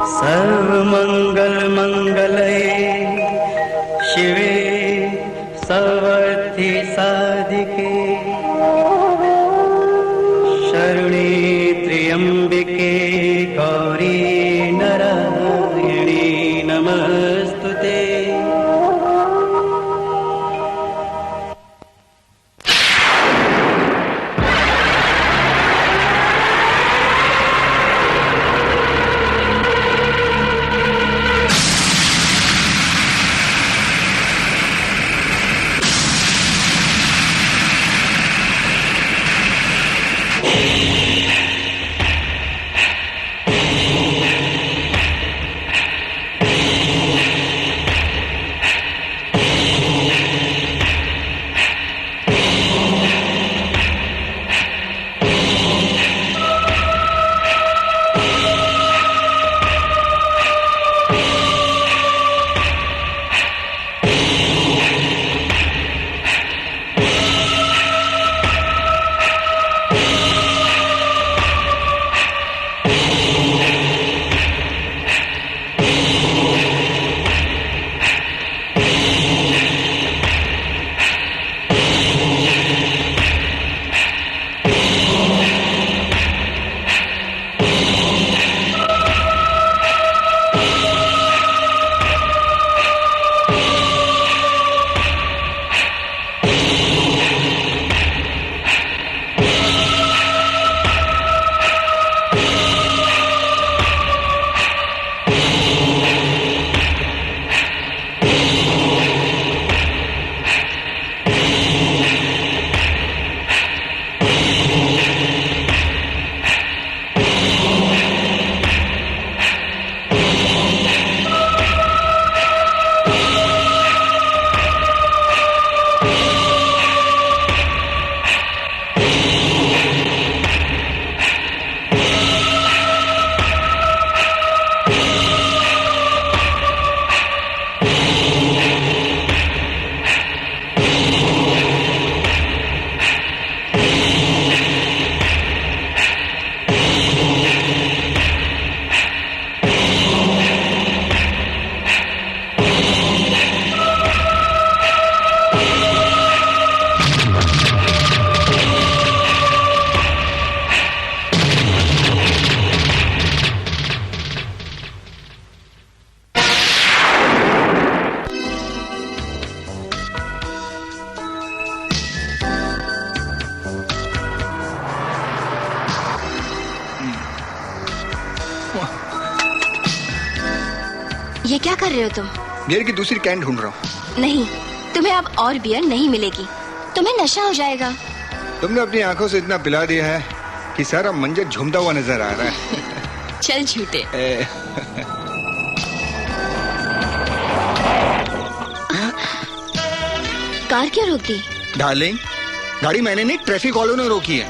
सर्वमंगल मंगलये शिवे सर्वर्थि साधिके शरणे त्र्यंबिके गौरी नारायणी नमस्तुते। ये क्या कर रहे हो तुम? बियर की दूसरी कैन ढूंढ रहा हूँ। नहीं, तुम्हें अब और बियर नहीं मिलेगी, तुम्हें नशा हो जाएगा। तुमने अपनी आंखों से इतना पिला दिया है कि सारा मंजर झूमता हुआ नजर आ रहा है। चल झूठे। कार क्यों रोक दी? डार्लिंग, गाड़ी मैंने नहीं, ट्रैफिक वालों ने रोकी है।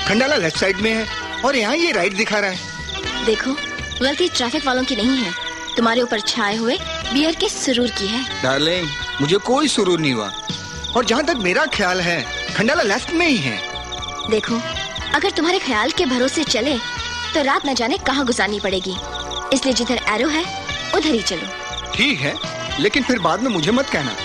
खंडाला लेफ्ट साइड में है और यहाँ ये राइट दिखा रहा है। देखो, गलती ट्रैफिक वालों की नहीं है, तुम्हारे ऊपर छाए हुए बियर के सुरूर की है। डार्लिंग, मुझे कोई सुरूर नहीं हुआ और जहाँ तक मेरा ख्याल है खंडाला लेफ्ट में ही है। देखो, अगर तुम्हारे ख्याल के भरोसे चले तो रात न जाने कहाँ गुजारनी पड़ेगी, इसलिए जिधर एरो है उधर ही चलो। ठीक है, लेकिन फिर बाद में मुझे मत कहना।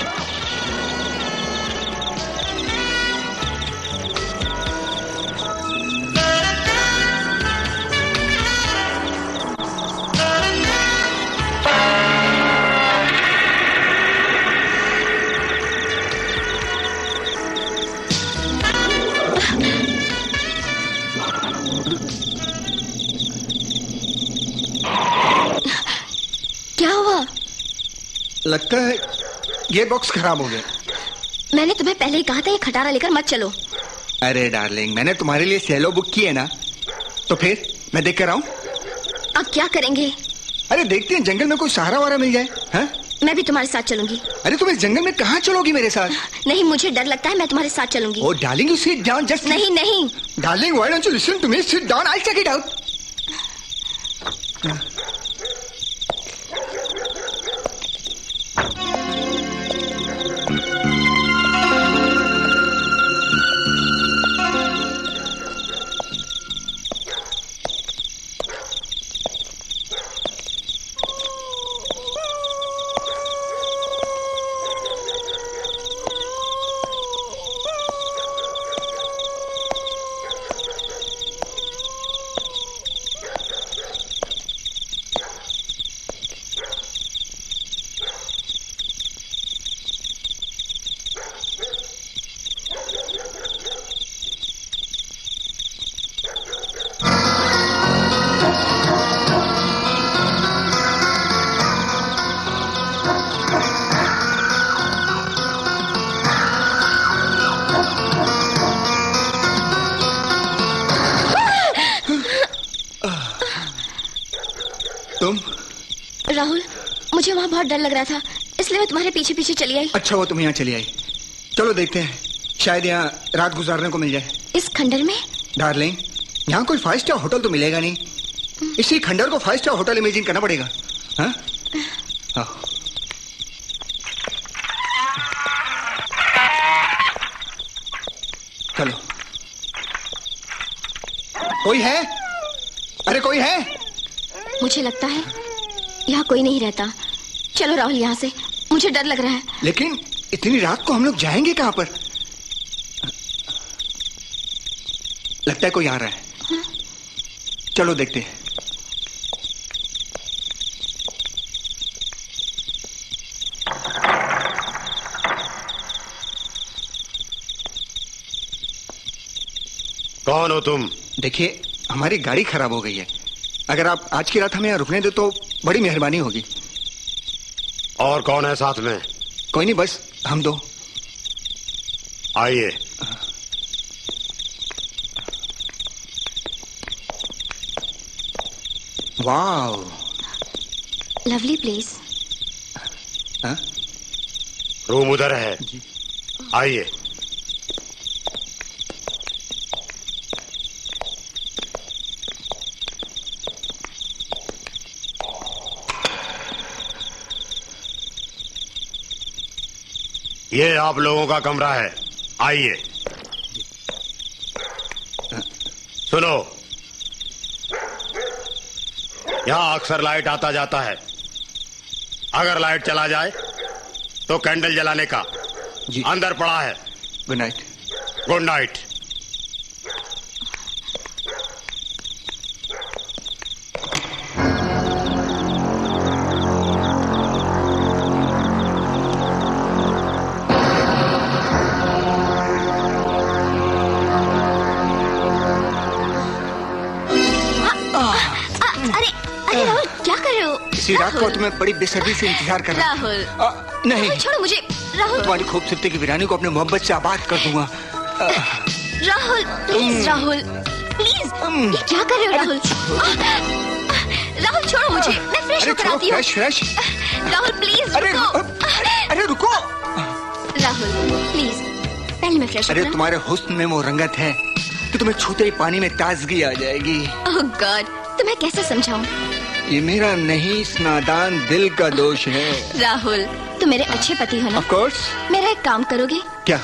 लगता है गियर बॉक्स खराब हो गया। मैंने तुम्हें पहले ही कहा था ये खटारा लेकर मत चलो। अरे डार्लिंग, मैंने तुम्हारे लिए सेलो बुक की है ना, तो फिर मैं देख कर आऊं? अब क्या करेंगे? अरे देखते हैं, जंगल में कोई सहारा वारा मिल जाए। हाँ? मैं भी तुम्हारे साथ चलूंगी। अरे तुम इस जंगल में कहाँ चलोगी मेरे साथ? नहीं, मुझे डर लगता है, मैं तुम्हारे साथ चलूंगी। Oh darling, you sit down, just नहीं नहीं। Darling, why don't you listen to me? Sit down, I'll check it out. Rahul, मुझे वहाँ बहुत डर लग रहा था, इसलिए मैं तुम्हारे पीछे पीछे चली आई। अच्छा वो तुम यहाँ चली आई। चलो देखते हैं, शायद यहाँ रात गुजारने को मिल जाए। इस खंडर में? डार्लिंग, यहाँ कोई 5 स्टार होटल तो मिलेगा नहीं, इसी खंडर को 5 स्टार होटल इमेजिन करना पड़ेगा। हाँ? आओ। चलो। कोई है? अरे कोई है? मुझे लगता है यहाँ कोई नहीं रहता। चलो राहुल यहाँ से, मुझे डर लग रहा है। लेकिन इतनी रात को हम लोग जाएंगे कहाँ पर? लगता है कोई आ रहा है। हाँ? चलो देखते हैं। कौन हो तुम? देखिए, हमारी गाड़ी खराब हो गई है, अगर आप आज की रात हमें यहाँ रुकने दे तो बड़ी मेहरबानी होगी। और कौन है साथ में? कोई नहीं, बस हम दो। आइए। Wow, lovely place. हाँ? रूम उधर है, आइए। ये आप लोगों का कमरा है, आइए। सुनो, यहां अक्सर लाइट आता जाता है, अगर लाइट चला जाए तो कैंडल जलाने का जी। अंदर पड़ा है। Good night. Good night. अरे राहुल, क्या कर रहे हो? इसी रात को तुम्हें बड़ी बेसब्री से इंतजार कर रहा हूं। राहुल, नहीं, छोड़ो मुझे। राहुल, तुम्हारी खूबसूरती की वीरानी को अपने मोहब्बत से आबाद कर दूंगा। राहुल प्लीज, राहुल प्लीज, ये क्या कर रहे हो राहुल? राहुल छोड़ो मुझे, मैं फ्रेश होकर आती हूँ। फ्रेश। राहुल प्लीज रुको। अरे रुको। राहुल प्लीज, पहले मैं फ्रेश अरे होकर। तुम्हारे हुस्न में वो रंगत है कि तुम्हें छूते ही पानी में ताजगी आ जाएगी। ओह गॉड, तुम्हें कैसे समझाऊं? ये मेरा नहीं, इस नादान दिल का दोष है। राहुल, तुम मेरे अच्छे पति हो ना? Of course. मेरा एक काम करोगे? क्या?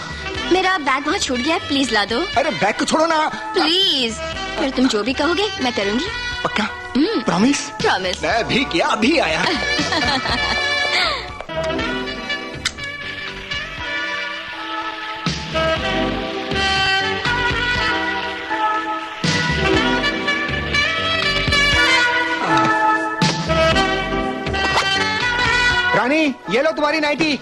मेरा बैग वहाँ छूट गया है, प्लीज ला दो। अरे बैग को छोड़ो ना। प्लीज, फिर तुम जो भी कहोगे मैं करूँगी। पक्का? प्रॉमिस? प्रॉमिस। मैं भी क्या, अभी आया। रानी, ये लो तुम्हारी नाइटी।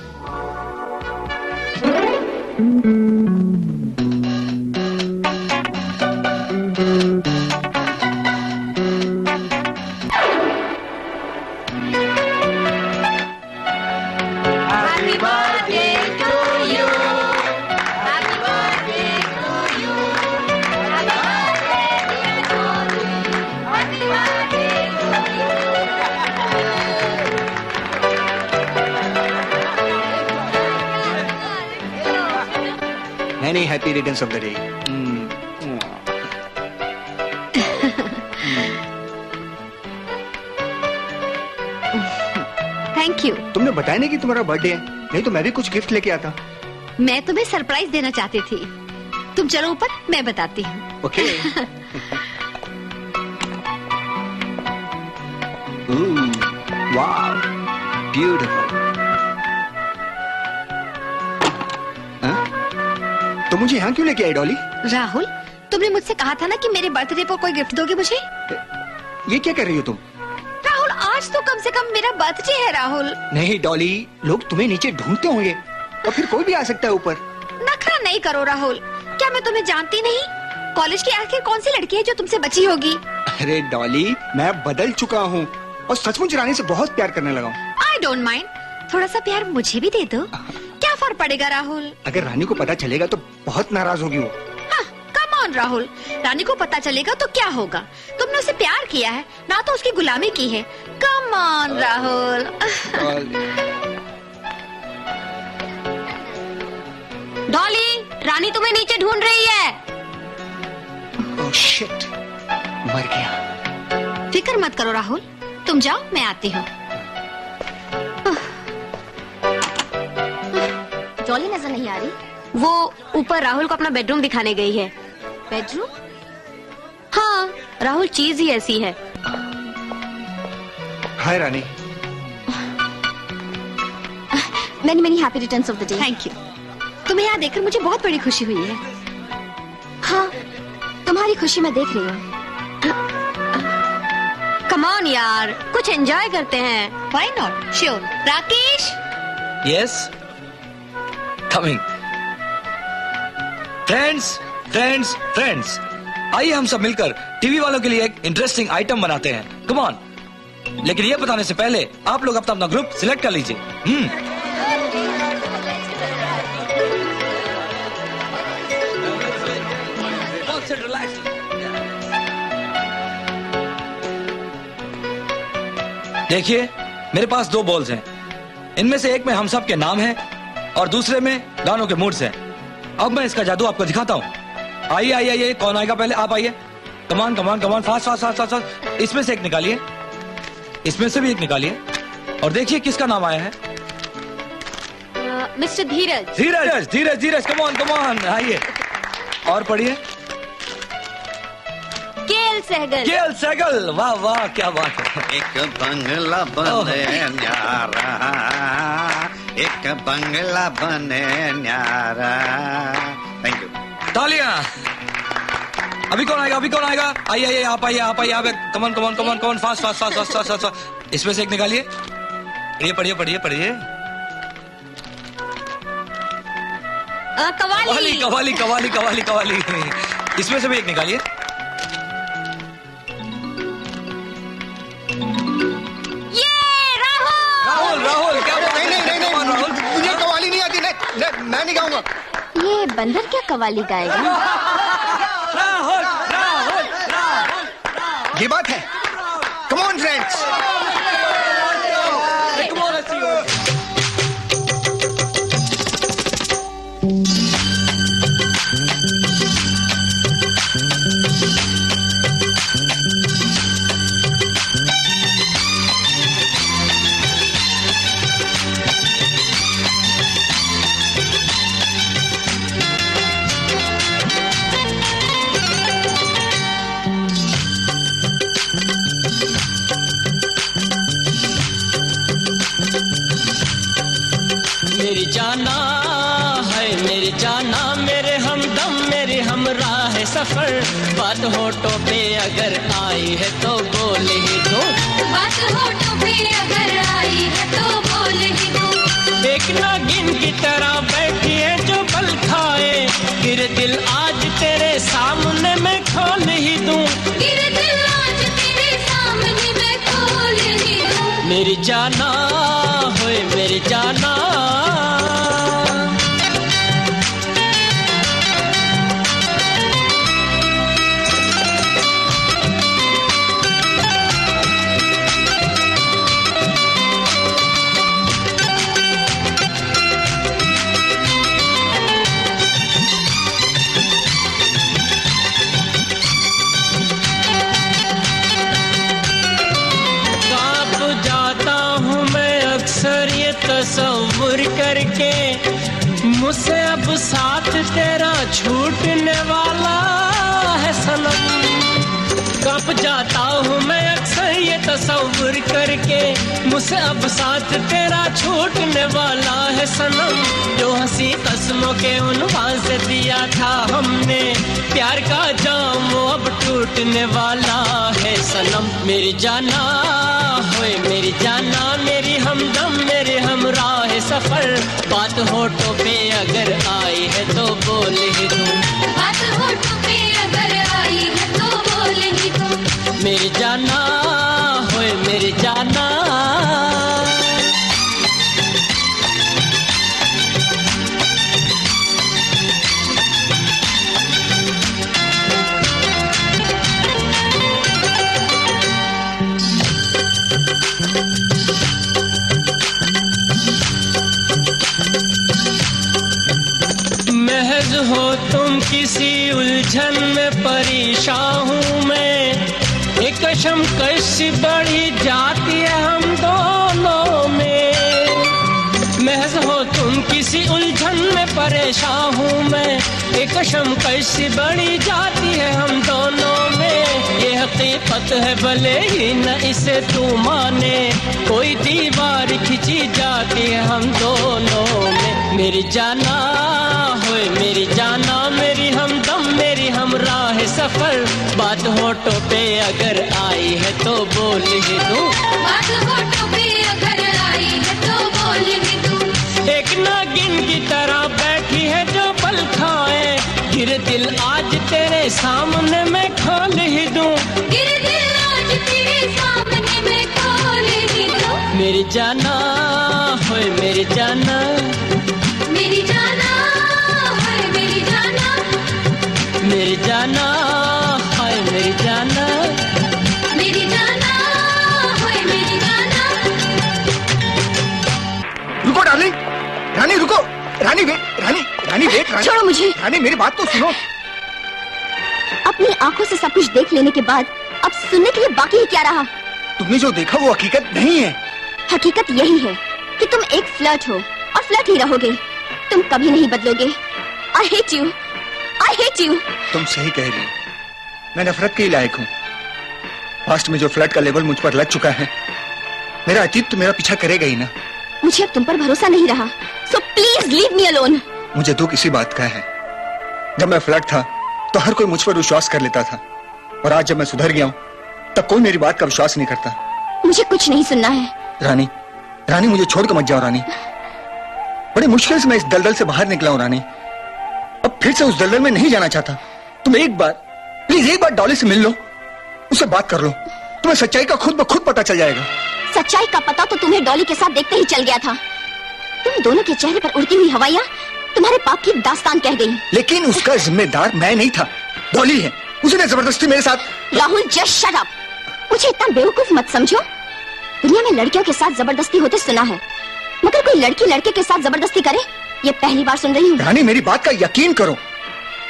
नहीं, happy returns of the day. Thank you. तुमने बताया नहीं कि तुम्हारा बर्थडे है, नहीं तो मैं भी कुछ गिफ्ट लेके आता। मैं तुम्हें सरप्राइज देना चाहती थी। तुम चलो ऊपर, मैं बताती हूँ। ओके। वाव, ब्यूटीफुल। तो मुझे यहाँ क्यों लेके आई डॉली? राहुल, तुमने मुझसे कहा था ना कि मेरे बर्थडे पर कोई गिफ्ट दोगे मुझे। ये क्या कर रही हो तुम? राहुल, आज तो कम से कम मेरा बर्थडे है राहुल। नहीं डॉली, लोग तुम्हें नीचे ढूंढते होंगे और फिर कोई भी आ सकता है ऊपर। नखरा नहीं करो राहुल, क्या मैं तुम्हें जानती नहीं? कॉलेज की आखिर कौन सी लड़की है जो तुमसे बची होगी? अरे डॉली, मैं बदल चुका हूँ और सचमुच रानी से बहुत प्यार करने लगा हूँ। आई डोंट माइंड, थोड़ा सा प्यार मुझे भी दे दो। क्या फर्क पड़ेगा राहुल? अगर रानी को पता चलेगा तो बहुत नाराज होगी वो। कम ऑन राहुल, रानी को पता चलेगा तो क्या होगा? तुमने उसे प्यार किया है ना, तो उसकी गुलामी की है। Come on Rahul. Dolly, Rani तुम्हें नीचे ढूंढ रही है। ओह शिट, मर गया। फिक्र मत करो राहुल, तुम जाओ, मैं आती हूँ। डॉली नजर नहीं आ रही। वो ऊपर राहुल को अपना बेडरूम दिखाने गई है। बेडरूम? हाँ, राहुल चीज ही ऐसी है। Hi Rani. Many many happy returns of the day. Thank you. तुम्हें यहाँ देखकर मुझे बहुत बड़ी खुशी हुई है। हाँ, तुम्हारी खुशी मैं देख रही हूँ। कम ऑन यार, कुछ एंजॉय करते हैं। Why not? Sure. Rakesh, yes, coming. Friends friends friends, आइए हम सब मिलकर टीवी वालों के लिए एक इंटरेस्टिंग आइटम बनाते हैं। Come on. लेकिन ये बताने से पहले आप लोग अपना अपना ग्रुप सिलेक्ट कर लीजिए। देखिए, मेरे पास 2 बॉल्स हैं। इनमें से एक में हम सब के नाम हैं और दूसरे में गानों के मूड्स हैं। अब मैं इसका जादू आपको दिखाता हूँ। आइए आइए आइए, कौन आएगा पहले? आप आइए। कमान come on come on, fast fast fast fast. इसमें से एक निकालिए, इसमें से भी एक निकालिए और देखिए किसका नाम आया है। मिस्टर धीरज। धीरज धीरज धीरज, कमान कमान, आइए और पढ़िए। केएल सहगल। केएल सहगल, वाह वाह, क्या बात है। एक बंगला बने न्यारा, एक बंगला बने न्यारा। Thank you. तालियां। अभी कौन आएगा? अभी कौन आएगा? आइए आइए, आप आइए, आप आइए, आप। Come on come on come on come on, fast fast fast fast fast fast. इसमें से एक निकालिए। पढ़िए पढ़िए पढ़िए पढ़िए। कवाली कवाली कवाली कवाली कवाली। इसमें से भी एक निकालिए। राहुल राहुल, क्या बात है? नहीं, राहुल, मुझे कवाली नहीं आती। मैं नहीं गाऊंगा। ये बंदर क्या कवाली गाएगा? राहुल राहुल राहुल। ये बात है। Come on friends. Come on, let's see you. मेरी जाना है, मेरी जाना, मेरे हमदम, मेरे हमराह सफर। बात होठों पे अगर आई है तो बोल ही दो। बात होठों पे अगर आई है तो बोल ही दो। एक नागिन की तरह बैठी है जो बल खाए। तेरे दिल आज तेरे सामने मैं खोल ही दूं। तेरे दिल आज तेरे सामने मैं खोल ही दूं। मेरी जाना होए, मेरी जाना। तस्वुर करके मुझसे अब साथ तेरा छूटने वाला है सनम। कब जाता हूँ मैं अक्सर ये तस्वुर करके मुझसे अब साथ तेरा छूटने वाला है सनम। जो हंसी कस्मों के उन्वान से दिया था हमने प्यार का जाम वो अब टूटने वाला है सनम। मेरी जाना होए, मेरी जाना, मेरी हमदम, मेरे हमराह सफर। बात होठों पे अगर आई है तो बोल ही दूं। बात होठों पे अगर आई है तो बोल ही दूं। मेरी जाना होए, मेरी जाना। तुम किसी उलझन में परेशान हूँ मैं, एक कशम कशी बढ़ी जाती है हम दोनों में। महज हो तुम किसी उलझन में परेशान हूँ मैं, एक कशम कशी बढ़ी जाती है हम दोनों में। ये हकीकत है भले ही न इसे तू माने, कोई दीवार खिंची जाती है हम दोनों में। मेरी जाना होए मेरी जाना, मेरी हमदम मेरी हमराह सफर, बात होठों पे अगर आई है तो बोल ही दूं, बात होठों पे अगर आई है तो बोल ही दूं। एक नागिन की तरह बैठी है जो पल खाए, गिर दिल आज तेरे सामने मैं खोल ही दूं, गिर दिल आज तेरे सामने मैं खोल ही दूं। मेरी जाना होए मेरी जाना, मेरी जाना है मेरी जाना, मेरी जाना हाय मेरी जाना, मेरी जाना है मेरी जाना। रुको डार्लिंग, रानी रुको, रानी वेट, रानी रानी वेट, रानी छोड़ो मुझे। रानी मेरी बात तो सुनो। अपनी आंखों से सब कुछ देख लेने के बाद अब सुनने के लिए बाकी ही क्या रहा? तुमने जो देखा वो हकीकत नहीं है। हकीकत यही है कि तुम एक फ्लर्ट हो और फ्लर्ट ही रहोगे, तुम कभी नहीं बदलोगे। I hate you, I hate you. तुम सही कह रही हो, मैं नफरत के ही लायक हूँ। पास्ट में जो फ्लर्ट का लेवल मुझ पर लग चुका है, मेरा अतीत तो मेरा पीछा करेगा ही ना। मुझे अब तुम पर भरोसा नहीं रहा, so please leave me alone. मुझे दुख इसी बात का है, जब मैं फ्लर्ट था तो हर कोई मुझ पर विश्वास कर लेता था, और आज जब मैं सुधर गया हूँ तब कोई मेरी बात का विश्वास नहीं करता। मुझे कुछ नहीं सुनना है। रानी, रानी मुझे छोड़ कर मत जाओ रानी। बड़ी मुश्किल से मैं इस दलदल से बाहर निकला हूँ रानी, अब फिर से उस दलदल में नहीं जाना चाहता। तुम एक बार, प्लीज एक बार डॉली से मिल लो, उससे बात कर लो, तुम्हें सच्चाई का खुद ब खुद पता चल जाएगा। सच्चाई का पता तो तुम्हें डॉली के साथ देखते ही चल गया था। तुम दोनों के चेहरे पर उड़ती हुई हवाइयां तुम्हारे पाप की दास्तान कह गई। लेकिन उसका जिम्मेदार मैं नहीं था, डॉली है। उसने जबरदस्ती मेरे साथ। Rahul just shut up. मुझे इतना बेवकूफ मत समझो। दुनिया में लड़कियों के साथ जबरदस्ती होते सुना है, मगर कोई लड़की लड़के के साथ जबरदस्ती करे ये पहली बार सुन रही हूँ। रानी मेरी बात का यकीन करो,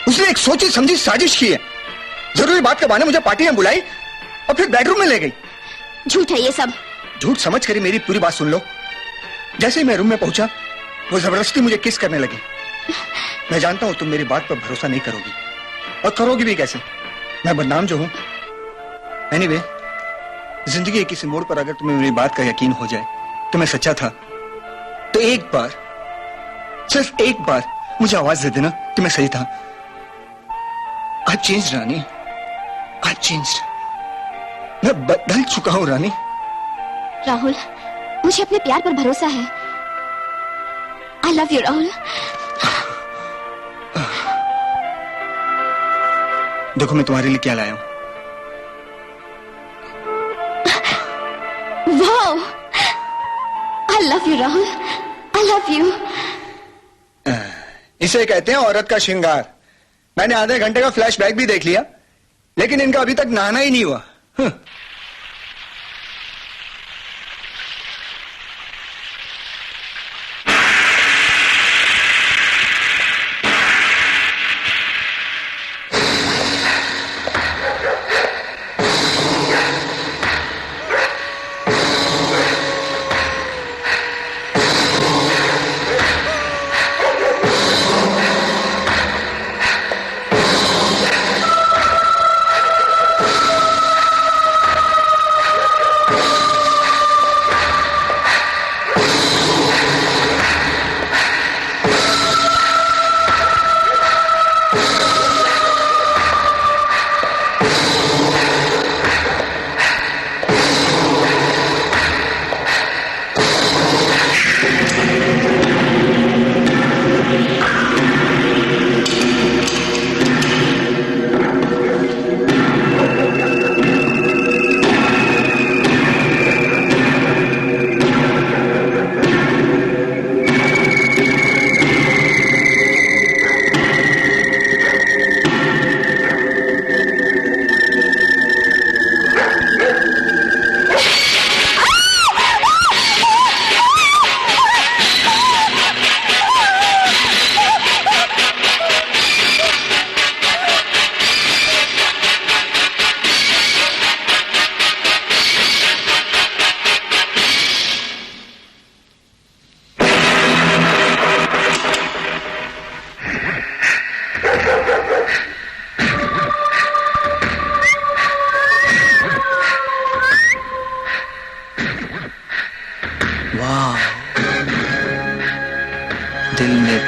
उसने एक सोची समझी साजिश की है। जरूरी बात के बहाने मुझे पार्टी में बुलाई और फिर बेडरूम में ले गई। झूठ है ये सब। झूठ समझ कर मेरी पूरी बात सुन लो। जैसे ही मैं रूम में पहुंचा, वो जबरदस्ती मुझे किस करने लगी। मैं जानता हूं तुम मेरी बात पर भरोसा नहीं करोगी, और करोगी भी कैसे, मैं बदनाम जो हूं। एनीवे, जिंदगी के किसी मोड़ पर अगर तुम्हें मेरी बात का यकीन हो जाए तो मैं सच्चा था, तो एक बार, सिर्फ एक बार मुझे आवाज दे देना कि मैं सही था। I change Rani, I change. मैं बदल चुका हूं रानी। राहुल, मुझे अपने प्यार पर भरोसा है। आई लव यू राहुल। देखो मैं तुम्हारे लिए क्या लाया हूं। Wow, I love you Rahul, I love you. इसे कहते हैं औरत का श्रृंगार। मैंने आधे घंटे का फ्लैशबैक भी देख लिया, लेकिन इनका अभी तक नहाना ही नहीं हुआ।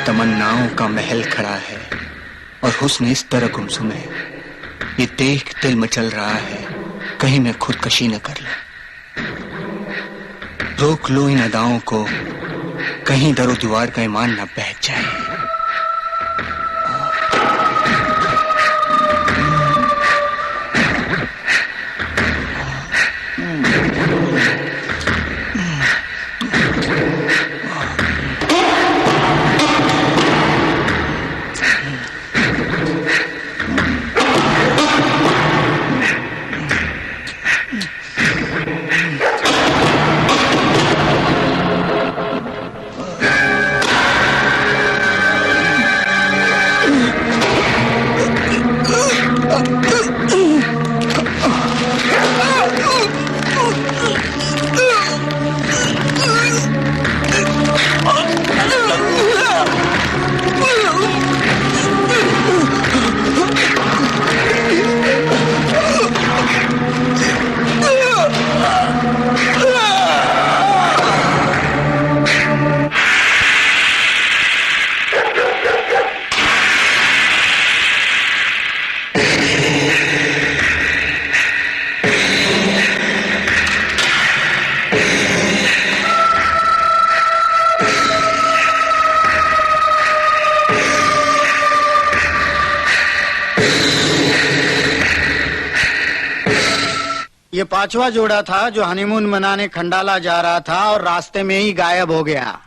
तमन्नाओं का महल खड़ा है और हुस्न इस तरह गुमसुम है, ये देख दिल मचल रहा है, कहीं मैं खुदकशी न कर लूं। रोक लो इन अदाओं को, कहीं दरो दीवार का ईमान न बह जाए। ये पांचवा जोड़ा था जो हनीमून मनाने खंडाला जा रहा था और रास्ते में ही गायब हो गया।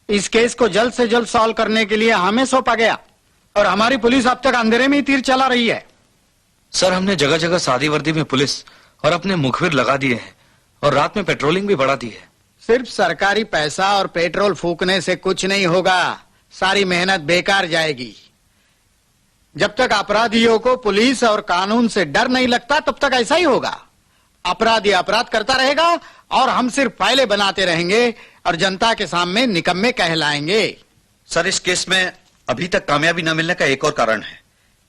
इस केस को जल्द से जल्द सॉल्व करने के लिए हमें सौंपा गया और हमारी पुलिस अब तक अंधेरे में ही तीर चला रही है। सर, हमने जगह जगह सादी वर्दी में पुलिस और अपने मुखबिर लगा दिए हैं और रात में पेट्रोलिंग भी बढ़ा दी है। सिर्फ सरकारी पैसा और पेट्रोल फूकने से कुछ नहीं होगा, सारी मेहनत बेकार जाएगी। जब तक अपराधियों को पुलिस और कानून से डर नहीं लगता तब तक ऐसा ही होगा। अपराधी अपराध करता रहेगा और हम सिर्फ फाइलें बनाते रहेंगे और जनता के सामने निकम्मे कहलाएंगे। सर, इस केस में अभी तक कामयाबी न मिलने का एक और कारण है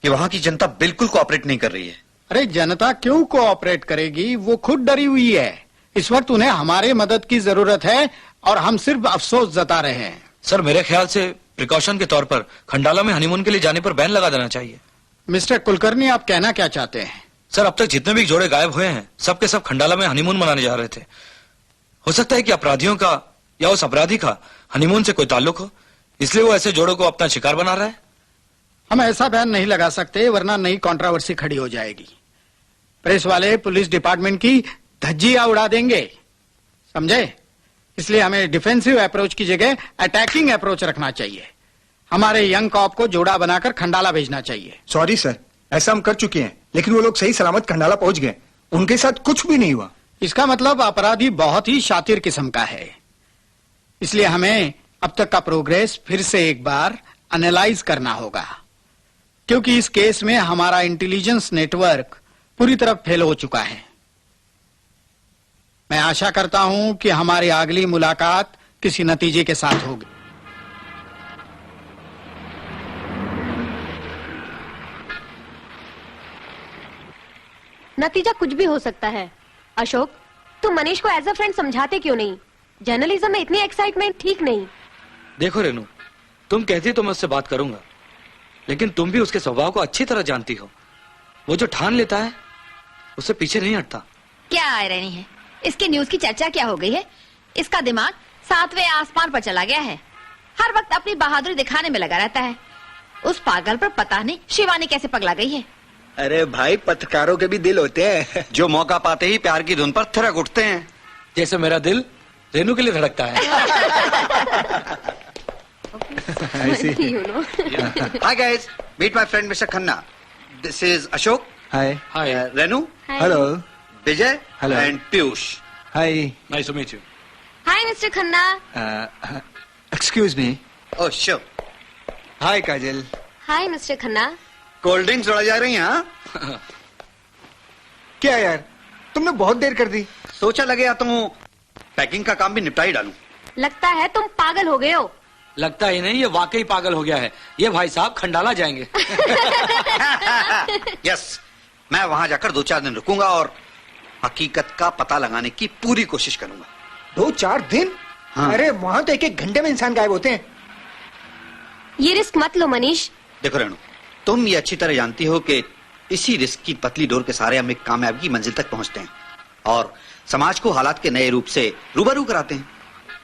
कि वहां की जनता बिल्कुल कोऑपरेट नहीं कर रही है। अरे जनता क्यों कोऑपरेट करेगी? वो खुद डरी हुई है। इस वक्त उन्हें हमारे मदद की जरूरत है और हम सिर्फ अफसोस जता रहे हैं। सर, मेरे ख्याल से प्रिकॉशन के तौर पर खंडाला में हनीमून के लिए जाने पर बैन लगा देना चाहिए। मिस्टर कुलकर्णी, आप कहना क्या चाहते हैं? सर, अब तक जितने भी जोड़े गायब हुए हैं सब के सब खंडाला में हनीमून मनाने जा रहे थे। हो सकता है कि अपराधियों का या उस अपराधी का हनीमून से कोई ताल्लुक हो, इसलिए वो ऐसे जोड़ों को अपना शिकार बना रहा है। हम ऐसा बैन नहीं लगा सकते वरना नई कंट्रोवर्सी खड़ी हो जाएगी। प्रेस वाले पुलिस डिपार्टमेंट की धज्जियां उड़ा देंगे, समझे? इसलिए हमें डिफेंसिव अप्रोच की जगह अटैकिंग अप्रोच रखना चाहिए। हमारे यंग कॉप को जोड़ा बनाकर खंडाला भेजना चाहिए। सॉरी सर, ऐसा हम कर चुके हैं, लेकिन वो लोग सही सलामत खंडाला पहुंच गए, उनके साथ कुछ भी नहीं हुआ। इसका मतलब अपराधी बहुत ही शातिर किस्म का है। इसलिए हमें अब तक का प्रोग्रेस फिर से एक बार एनालाइज करना होगा, क्योंकि इस केस में हमारा इंटेलिजेंस नेटवर्क पूरी तरह फेल हो चुका है। मैं आशा करता हूं कि हमारी अगली मुलाकात किसी नतीजे के साथ होगी। नतीजा कुछ भी हो सकता है। अशोक, तुम मनीष को एज अ फ्रेंड समझाते क्यों नहीं? जर्नलिज्म में इतनी एक्साइटमेंट ठीक नहीं। देखो रेनू, तुम कहती तो मैं उससे बात करूंगा, लेकिन तुम भी उसके स्वभाव को अच्छी तरह जानती हो। वो जो ठान लेता है उससे पीछे नहीं हटता। क्या आयरनी है, इसकी न्यूज की चर्चा क्या हो गई है? इसका दिमाग 7वें आसमान पर चला गया है, हर वक्त अपनी बहादुरी दिखाने में लगा रहता है। उस पागल पर पता नहीं शिवानी कैसे पगला गई है। अरे भाई, पत्रकारों के भी दिल होते हैं जो मौका पाते ही प्यार की धुन पर थिरक उठते हैं, जैसे मेरा दिल रेनू के लिए धड़कता है। Hi guys, meet my friend mister Khanna. This is Ashok. Hi. Hi. Renu. Hello. Vijay. Hello. And Piyush. Hi. Nice to meet you. Hi mister Khanna. Excuse me. Oh sure. Hi Kajal. Hi mister Khanna. Cold drinks उड़ा जा रही हैं? हाँ? क्या यार, तुमने बहुत देर कर दी। सोचा लगे या तो पैकिंग का काम भी निपटा ही डालूं। लगता है तुम पागल हो गए हो। लगता ही नहीं, ये वाकई पागल हो गया है। ये भाई साहब खंडाला जाएंगे। यस, मैं वहां जाकर 2-4 दिन रुकूंगा और हकीकत का पता लगाने की पूरी कोशिश करूंगा। 2-4 दिन? हाँ। अरे वहां तो एक-एक घंटे में इंसान गायब होते हैं। ये रिस्क मत लो मनीष। देखो रेणु, तुम ये अच्छी तरह जानती हो कि इसी रिस्क की पतली डोर के सहारे हम एक कामयाबी की मंजिल तक पहुंचते हैं और समाज को हालात के नए रूप से रूबरू कराते हैं।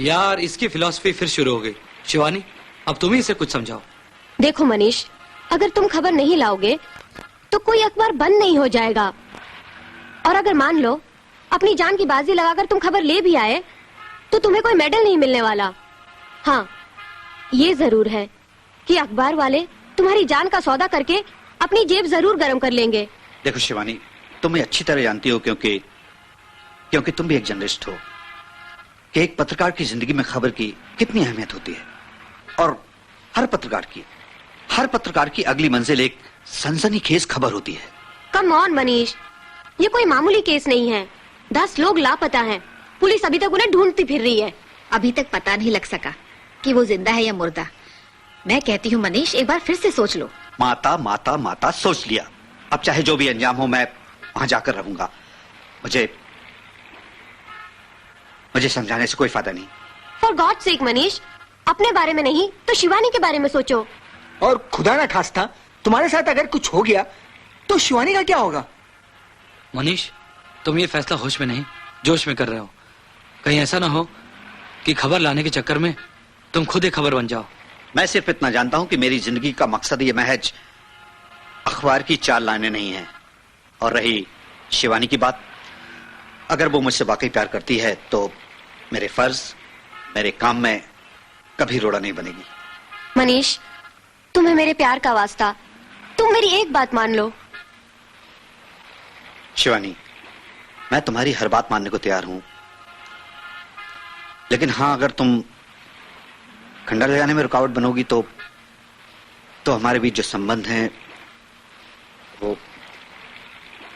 यार इसकी फिलॉसफी फिर शुरू हो गई। शिवानी, अब तुम ही इसे कुछ समझाओ। देखो मनीष, अगर तुम खबर नहीं लाओगे तो कोई अखबार बंद नहीं हो जाएगा, और अगर मान लो अपनी जान की बाजी लगाकर तुम खबर ले भी आए तो तुम्हें कोई मेडल नहीं मिलने वाला। हाँ, ये जरूर है कि अखबार वाले तुम्हारी जान का सौदा करके अपनी जेब जरूर गर्म कर लेंगे। देखो शिवानी, तुम ये अच्छी तरह जानती हो क्योंकि तुम भी एक जर्नलिस्ट हो कि एक पत्रकार की जिंदगी में खबर की कितनी अहमियत होती है, और हर पत्रकार की अगली मंजिल एक सनसनीखेज खबर होती है। कम ऑन मनीष, ये कोई मामूली केस नहीं है। 10 लोग लापता हैं। पुलिस अभी तक उन्हें ढूंढती फिर रही है। अभी तक पता नहीं लग सका कि वो जिंदा है या मुर्दा। मैं कहती हूँ मनीष, एक बार फिर से सोच लो। माता माता माता सोच लिया। अब चाहे जो भी अंजाम हो, मैं वहां जाकर रहूंगा। मुझे समझाने से कोई फायदा नहीं। फॉर गॉड सेक मनीष, अपने बारे में नहीं तो शिवानी के बारे में सोचो। और खुदा ना खास्ता तुम्हारे साथ अगर कुछ हो गया तो शिवानी का क्या होगा? मनीष, तुम ये फैसला होश में नहीं जोश में कर रहे हो। कहीं ऐसा ना हो कि खबर लाने के चक्कर में तुम खुद एक खबर बन जाओ। मैं सिर्फ इतना जानता हूं कि मेरी जिंदगी का मकसद ये महज अखबार की 4 लाइनें नहीं है। और रही शिवानी की बात, अगर वो मुझसे वाकई प्यार करती है तो मेरे फर्ज, मेरे काम में कभी रोड़ा नहीं बनेगी। मनीष, तुम्हें मेरे प्यार का वास्ता, तुम मेरी एक बात मान लो। शिवानी, मैं तुम्हारी हर बात मानने को तैयार हूं, लेकिन हाँ, अगर तुम खंडा ले जाने में रुकावट बनोगी तो हमारे बीच जो संबंध हैं वो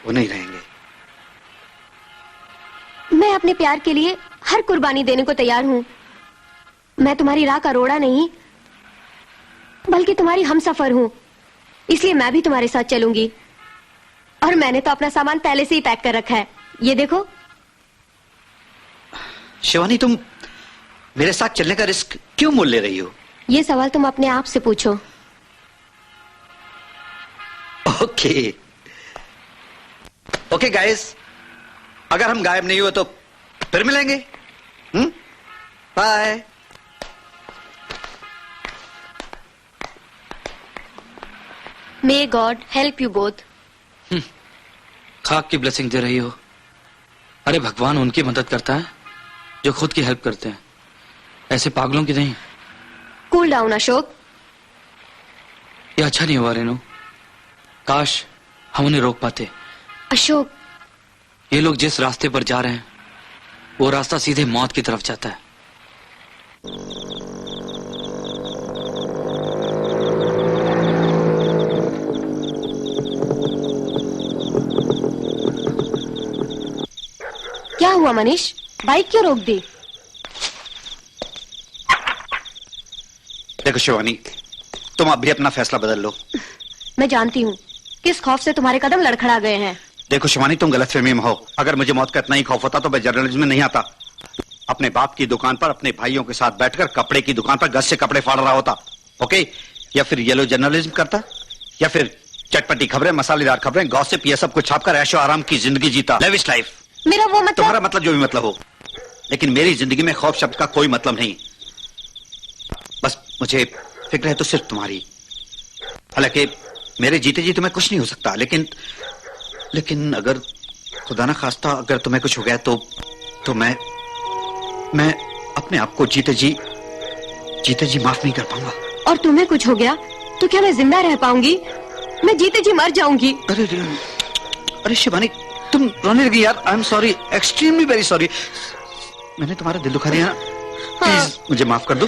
नहीं रहेंगे। मैं अपने प्यार के लिए हर कुर्बानी देने को तैयार हूँ। मैं तुम्हारी राह का रोड़ा नहीं बल्कि तुम्हारी हमसफर हूँ, इसलिए मैं भी तुम्हारे साथ चलूंगी। और मैंने तो अपना सामान पहले से ही पैक कर रखा है, ये देखो। शिवानी, तुम मेरे साथ चलने का रिस्क क्यों मोल ले रही हो? ये सवाल तुम अपने आप से पूछो। ओके गाइस, अगर हम गायब नहीं हुए तो फिर मिलेंगे। Bye. May god help you both. खाक की ब्लेसिंग दे रही हो। अरे भगवान उनकी मदद करता है जो खुद की हेल्प करते हैं, ऐसे पागलों की नहीं। Cool down Ashok. ये अच्छा नहीं हुआ रेनू, काश हम उन्हें रोक पाते। अशोक, ये लोग जिस रास्ते पर जा रहे हैं वो रास्ता सीधे मौत की तरफ जाता है। क्या हुआ मनीष, बाइक क्यों रोक दी? देखो शिवानी, तुम अब भी अपना फैसला बदल लो। मैं जानती हूँ किस खौफ से तुम्हारे कदम लड़खड़ा गए हैं। देखो शिवानी, तुम गलतफहमी में हो। अगर मुझे मौत का इतना ही खौफ होता तो मैं जर्नलिज्म में नहीं आता। अपने बाप की दुकान पर अपने भाइयों के साथ बैठकर कपड़े की दुकान पर गज से कपड़े फाड़ रहा होता, ओके? या फिर येलो जर्नलिज्म करता, या फिर चटपटी खबरें, मसालेदार खबरें, गॉसिप, ये सब कुछ छापकर ऐशो आराम की जिंदगी जीता, लेविश लाइफ। मेरा वो मतलब, तुम्हारा मतलब जो भी मतलब हो, लेकिन मेरी जिंदगी में खौफ शब्द का कोई मतलब नहीं। बस मुझे फिक्र है तो सिर्फ तुम्हारी। हालांकि मेरे जीते जी तुम्हें कुछ नहीं हो सकता, लेकिन अगर खुदा ना खास्ता अगर तुम्हें कुछ हो गया तो मैं अपने आप को जीते जी माफ नहीं कर पाऊंगा। और तुम्हें कुछ हो गया तो क्या मैं जिंदा रह पाऊंगी? मैं जीते जी मर जाऊंगी। अरे शिवानी, तुम रोने लगी यार। I am sorry, extremely very sorry. मैंने तुम्हारा दिल दुखा दिया ना। प्लीज मुझे माफ कर दो।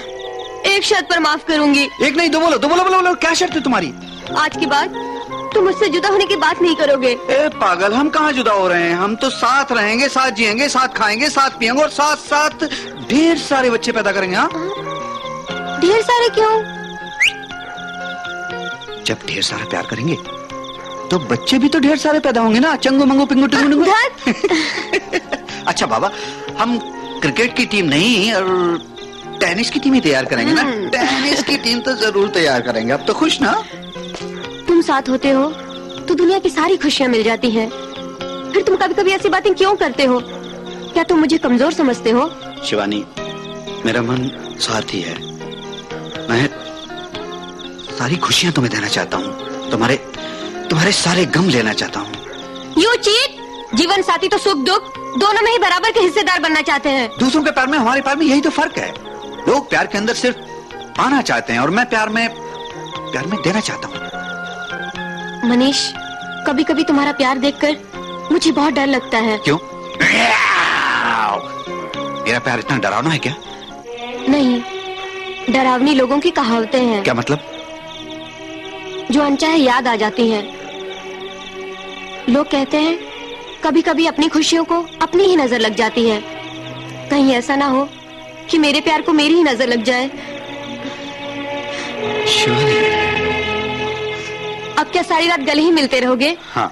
एक शर्त पर माफ करूंगी। एक नहीं, दो बोलो। क्या शर्त है तुम्हारी? आज के बाद तुम मुझसे जुदा होने की बात नहीं करोगे। ए पागल, हम कहाँ जुदा हो रहे हैं? हम तो साथ रहेंगे, साथ जिएंगे, साथ खाएंगे, साथ पिएंगे और साथ ढेर सारे बच्चे पैदा करेंगे। हाँ, ढेर सारे क्यों? जब ढेर सारा प्यार करेंगे तो बच्चे भी तो ढेर सारे पैदा होंगे ना। चंगू मंगू पिंगू टिंगू टिंगू। अच्छा बाबा, हम क्रिकेट की टीम नहीं और टेनिस की टीम ही तैयार करेंगे ना? टेनिस की टीम तो जरूर तैयार करेंगे। अब तो खुश ना? तुम साथ होते हो तो दुनिया की सारी खुशियाँ मिल जाती हैं। फिर तुम कभी कभी ऐसी बातें क्यों करते हो? क्या तुम मुझे कमजोर समझते हो? शिवानी, मेरा मन स्वार्थी है। मैं सारी खुशियां तुम्हें देना चाहता हूँ, तुम्हारे सारे गम लेना चाहता हूँ। You cheat! जीवन साथी तो सुख दुख दोनों में ही बराबर के हिस्सेदार बनना चाहते हैं। दूसरों के प्यार में हमारे प्यार में यही तो फर्क है। लोग प्यार के अंदर सिर्फ पाना चाहते हैं और मैं प्यार में देना चाहता हूँ। मनीष, कभी कभी तुम्हारा प्यार देखकर मुझे बहुत डर लगता है। क्यों? मेरा प्यार इतना डरावना है क्या? नहीं, डरावनी लोगों की कहावतें हैं। क्या मतलब? जो अनचाहे याद आ जाती हैं। लोग कहते हैं कभी कभी अपनी खुशियों को अपनी ही नजर लग जाती है। कहीं ऐसा ना हो कि मेरे प्यार को मेरी ही नजर लग जाए। अब क्या सारी रात गले ही मिलते रहोगे? हाँ।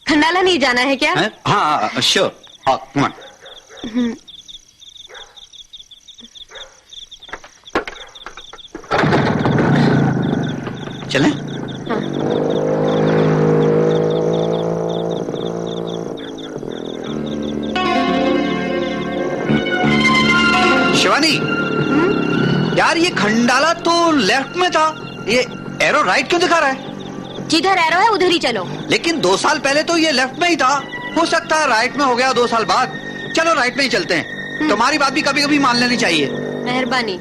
खंडाला नहीं जाना है क्या? हाँ, श्योर। हाँ, come on। चलें? शिवानी, यार ये खंडाला तो लेफ्ट में था, ये एरो राइट क्यों दिखा रहा है? जिधर एरो है उधर ही चलो। लेकिन 2 साल पहले तो ये लेफ्ट में ही था। हो सकता है राइट में हो गया 2 साल बाद। चलो राइट में ही चलते हैं। तुम्हारी बात भी कभी कभी मान लेनी चाहिए। मेहरबानी।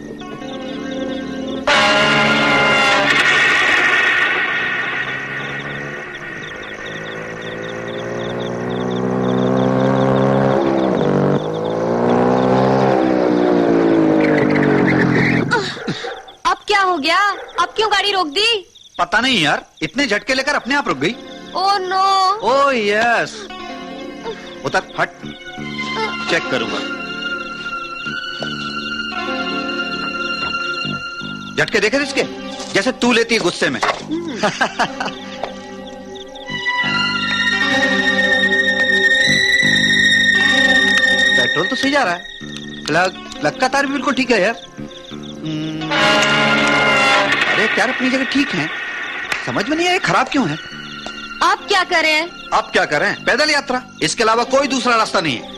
हो गया? अब क्यों गाड़ी रोक दी? पता नहीं यार, इतने झटके लेकर अपने आप रुक गई। Oh no! Oh yes. उतर, हट, चेक करूंगा। झटके देखे इसके, जैसे तू लेती है गुस्से में। पेट्रोल तो सही जा रहा है। लग का तार भी बिल्कुल ठीक है यार। अरे यार अपनी जगह ठीक है, समझ में नहीं आया खराब क्यों है। आप क्या करें? आप क्या करें? पैदल यात्रा, इसके अलावा कोई दूसरा रास्ता नहीं है।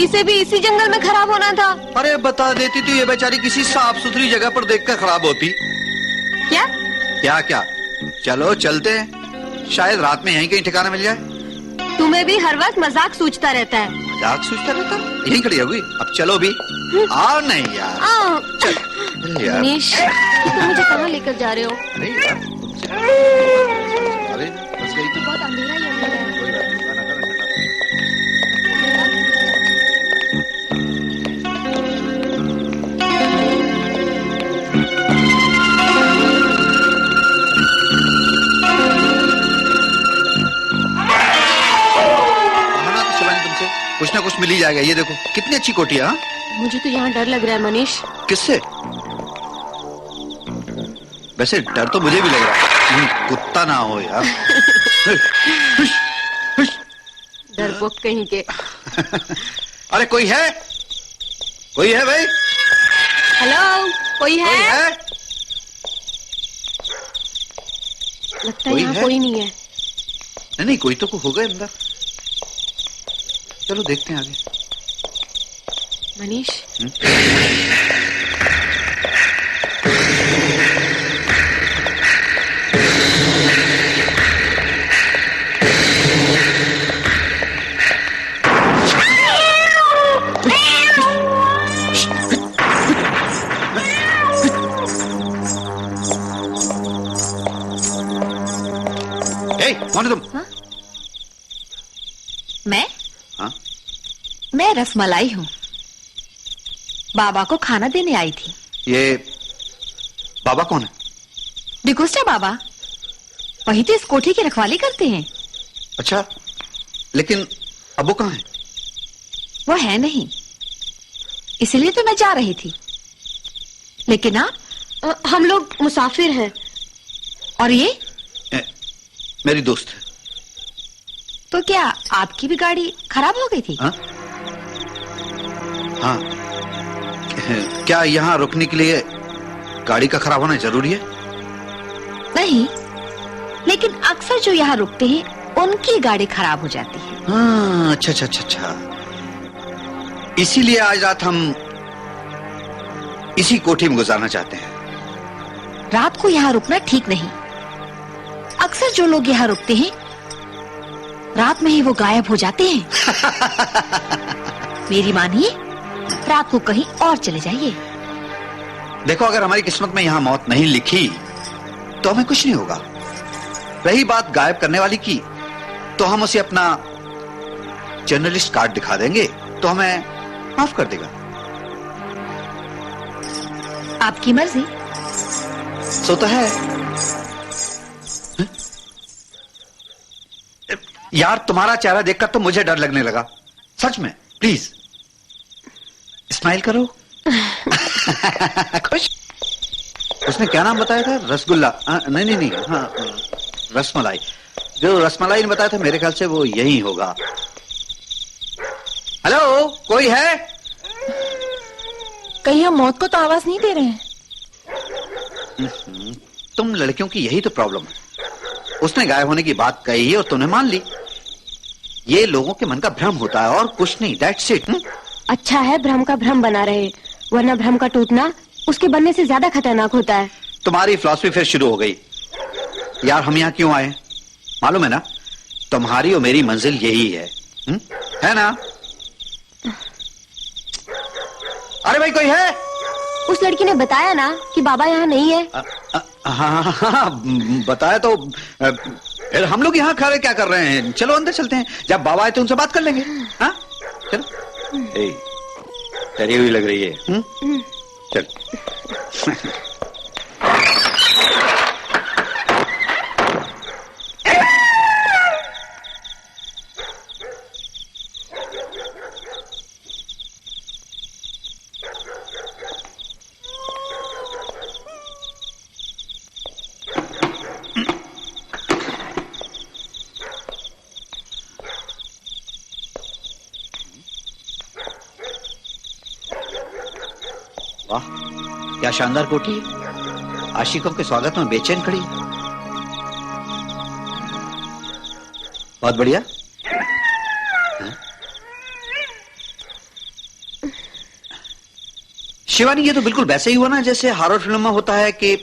इसे भी इसी जंगल में खराब होना था। अरे बता देती तो ये बेचारी किसी साफ सुथरी जगह पर देखकर खराब होती। क्या क्या क्या? चलो चलते हैं, शायद रात में यहीं कहीं ठिकाना मिल जाए। तुम्हें भी हर वक्त मजाक सूझता रहता है। मजाक सूझता रहता? यहीं खड़ी होगी। अब चलो भी। आओ नहीं यार, चल यार। मनीष, तुम मुझे कहाँ लेकर जा रहे हो? अरे यार, अरे बस गई तो बहुत अंधेरा ही अंदर है। कुछ ना कुछ मिल ही जाएगा। ये देखो कितनी अच्छी कोठी है। मुझे तो यहाँ डर लग रहा है मनीष। किससे? वैसे डर तो मुझे भी लग रहा है। कुत्ता ना हो यार। डरपोक कहीं के। अरे कोई है? कोई है भाई? हेलो, कोई है? कोई है? लगता है यहाँ कोई नहीं है। नहीं, कोई तो होगा अंदर। चलो देखते हैं आगे। मनीष, कौन है तुम? हाँ? मैं? हाँ? मैं रसमलाई हूँ, बाबा को खाना देने आई थी। ये बाबा कौन है? डिकोस्टा बाबा, वही तो इस कोठी की रखवाली करते हैं। अच्छा, लेकिन अब वो कहाँ है? वो है नहीं, इसलिए तो मैं जा रही थी। लेकिन आप? हम लोग मुसाफिर हैं। और ये? मेरी दोस्त है। तो क्या आपकी भी गाड़ी खराब हो गई थी? हाँ, हाँ। क्या यहाँ रुकने के लिए गाड़ी का खराब होना जरूरी है? नहीं, लेकिन अक्सर जो यहाँ रुकते हैं उनकी गाड़ी खराब हो जाती है। हाँ, अच्छा अच्छा अच्छा अच्छा, इसीलिए आज रात हम इसी कोठी में गुजारना चाहते हैं। रात को यहाँ रुकना ठीक नहीं। अक्सर जो लोग यहाँ रुकते हैं रात में ही वो गायब हो जाते हैं। मेरी मानिए, रात को कहीं और चले जाइए। देखो, अगर हमारी किस्मत में यहाँ मौत नहीं लिखी तो हमें कुछ नहीं होगा। रही बात गायब करने वाली की, तो हम उसे अपना जर्नलिस्ट कार्ड दिखा देंगे तो हमें माफ कर देगा। आपकी मर्जी। सो तो है। यार, तुम्हारा चेहरा देखकर तो मुझे डर लगने लगा, सच में। प्लीज स्माइल करो। खुश। उसने क्या नाम बताया था? रसगुल्ला? नहीं नहीं नहीं, हाँ रसमलाई। जो रसमलाई ने बताया था, मेरे ख्याल से वो यही होगा। हेलो, कोई है? कहीं हम मौत को तो आवाज नहीं दे रहे हैं? तुम लड़कियों की यही तो प्रॉब्लम है। उसने गायब होने की बात कही और तुमने मान ली। ये लोगों के मन का भ्रम होता है और कुछ नहीं। That's it. अच्छा है भ्रम का भ्रम बना रहे, वरना भ्रम का टूटना उसके बनने से ज्यादा खतरनाक होता है। तुम्हारी फिलॉसफी फिर शुरू हो गई। यार, हम यहाँ क्यों आए मालूम है ना? तुम्हारी और मेरी मंजिल यही है ना? अरे भाई, कोई है? उस लड़की ने बताया ना कि बाबा यहाँ नहीं है। हाँ, बताया तो। फिर हम लोग यहाँ खड़े क्या कर रहे हैं? चलो अंदर चलते हैं, जब बाबा आए तो उनसे बात कर लेंगे। हाँ चलो। डरी हुई लग रही है। चल। वाह, क्या शानदार कोठी है। आशिकों के स्वागत में बेचैन खड़ी। बहुत बढ़िया। शिवानी, ये तो बिल्कुल वैसे ही हुआ ना जैसे हॉरर फिल्म में होता है कि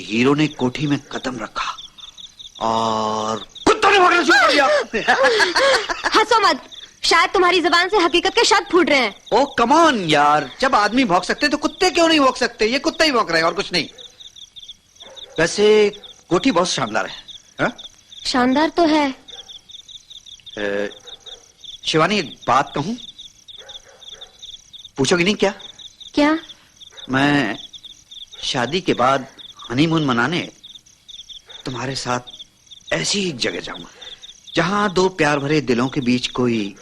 हीरो ने कोठी में कदम रखा और कुत्तों ने भौंकना शुरू कर दिया। हंसो मत, शायद तुम्हारी जुबान से हकीकत के शब्द फूट रहे हैं। ओ कम ऑन यार, जब आदमी भौंक सकते तो कुत्ते क्यों नहीं भौंक सकते? ये कुत्ते ही भौंक रहे हैं और कुछ नहीं। वैसे कोठी बहुत शानदार है। हा? शानदार तो है। शिवानी, एक बात कहूं? पूछोगी नहीं क्या? क्या? मैं शादी के बाद हनीमून मनाने तुम्हारे साथ ऐसी एक जगह जाऊंगा जहां दो प्यार भरे दिलों के बीच कोई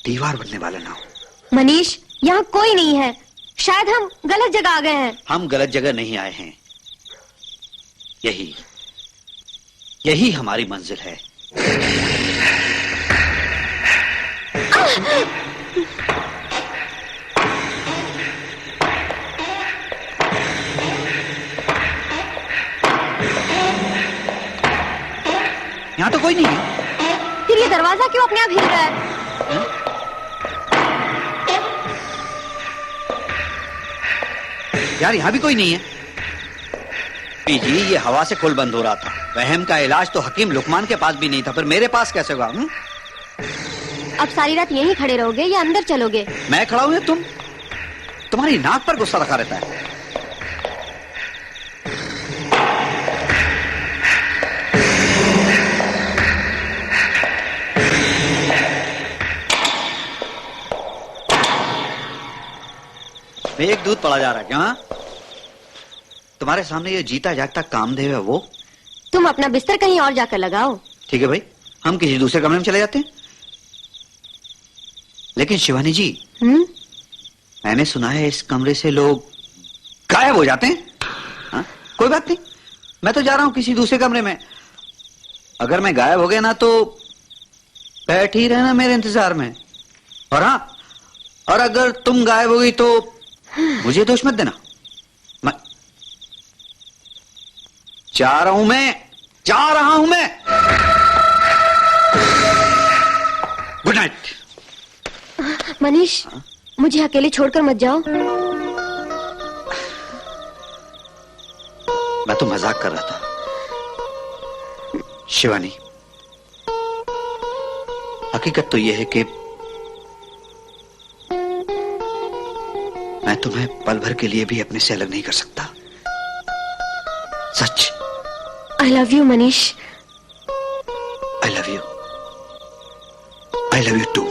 दीवार बनने वाला ना हो। मनीष, यहाँ कोई नहीं है। शायद हम गलत जगह आ गए हैं। हम गलत जगह नहीं आए हैं। यही हमारी मंजिल है। यहाँ तो कोई नहीं है। फिर ये दरवाजा क्यों अपने आप हिल रहा है? यार, यहाँ भी कोई नहीं है। जी, ये हवा से खुल बंद हो रहा था। वहम का इलाज तो हकीम लुकमान के पास भी नहीं था, पर मेरे पास कैसे होगा? अब सारी रात यहीं खड़े रहोगे या अंदर चलोगे? मैं खड़ा हूं या तुम? तुम्हारी नाक पर गुस्सा रखा रहता है। एक दूध पड़ा जा रहा है क्या? तुम्हारे सामने ये जीता जागता कामदेव है वो। तुम अपना बिस्तर कहीं और जाकर लगाओ। ठीक है भाई, हम किसी दूसरे कमरे में चले जाते हैं। लेकिन शिवानी जी, मैंने सुना है इस कमरे से लोग गायब हो जाते हैं। हा? कोई बात नहीं, मैं तो जा रहा हूं किसी दूसरे कमरे में। अगर मैं गायब हो गया ना तो बैठ ही रहना मेरे इंतजार में। और हाँ, और अगर तुम गायब हो गई तो मुझे दोष मत देना। मैं जा रहा हूं मैं। Good night. मनीष, मुझे अकेले छोड़कर मत जाओ। मैं तो मजाक कर रहा था शिवानी। हकीकत तो यह है कि मैं तुम्हें पल भर के लिए भी अपने से अलग नहीं कर सकता। सच। I love you Manish. I love you too.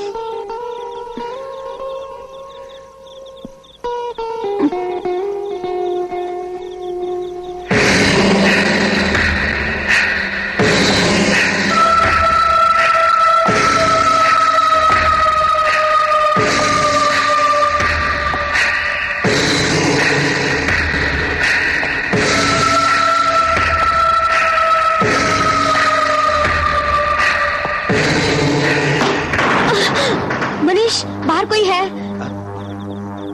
Manish, बाहर कोई है?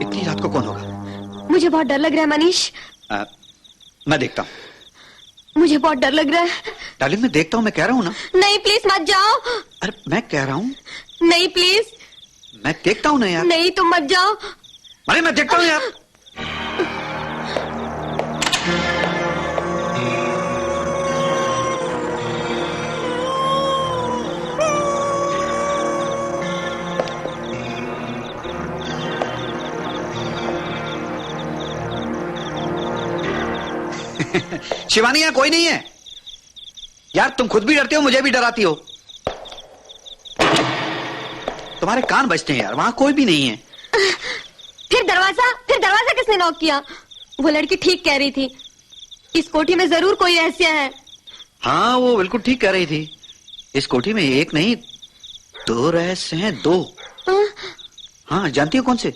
इतनी रात को कौन होगा? मुझे बहुत डर लग रहा है मनीष। मैं देखता हूँ। मुझे बहुत डर लग रहा है। डार्लिंग मैं देखता हूँ, मैं कह रहा हूँ ना। नहीं प्लीज मत जाओ। अरे मैं कह रहा हूँ। नहीं प्लीज। मैं देखता हूँ ना यार। नहीं तुम मत जाओ। अरे मैं देखता हूँ यार। शिवानी यहाँ कोई नहीं है यार। तुम खुद भी डरते हो, मुझे भी डराती हो। तुम्हारे कान बजते हैं यार, वहां कोई भी नहीं है। फिर दरवाजा किसने नॉक किया? वो लड़की ठीक कह रही थी, इस कोठी में जरूर कोई रहस्य है। हाँ वो बिल्कुल ठीक कह रही थी। इस कोठी में एक नहीं 2 रहस्य हैं, 2। हाँ जानती हो कौन से?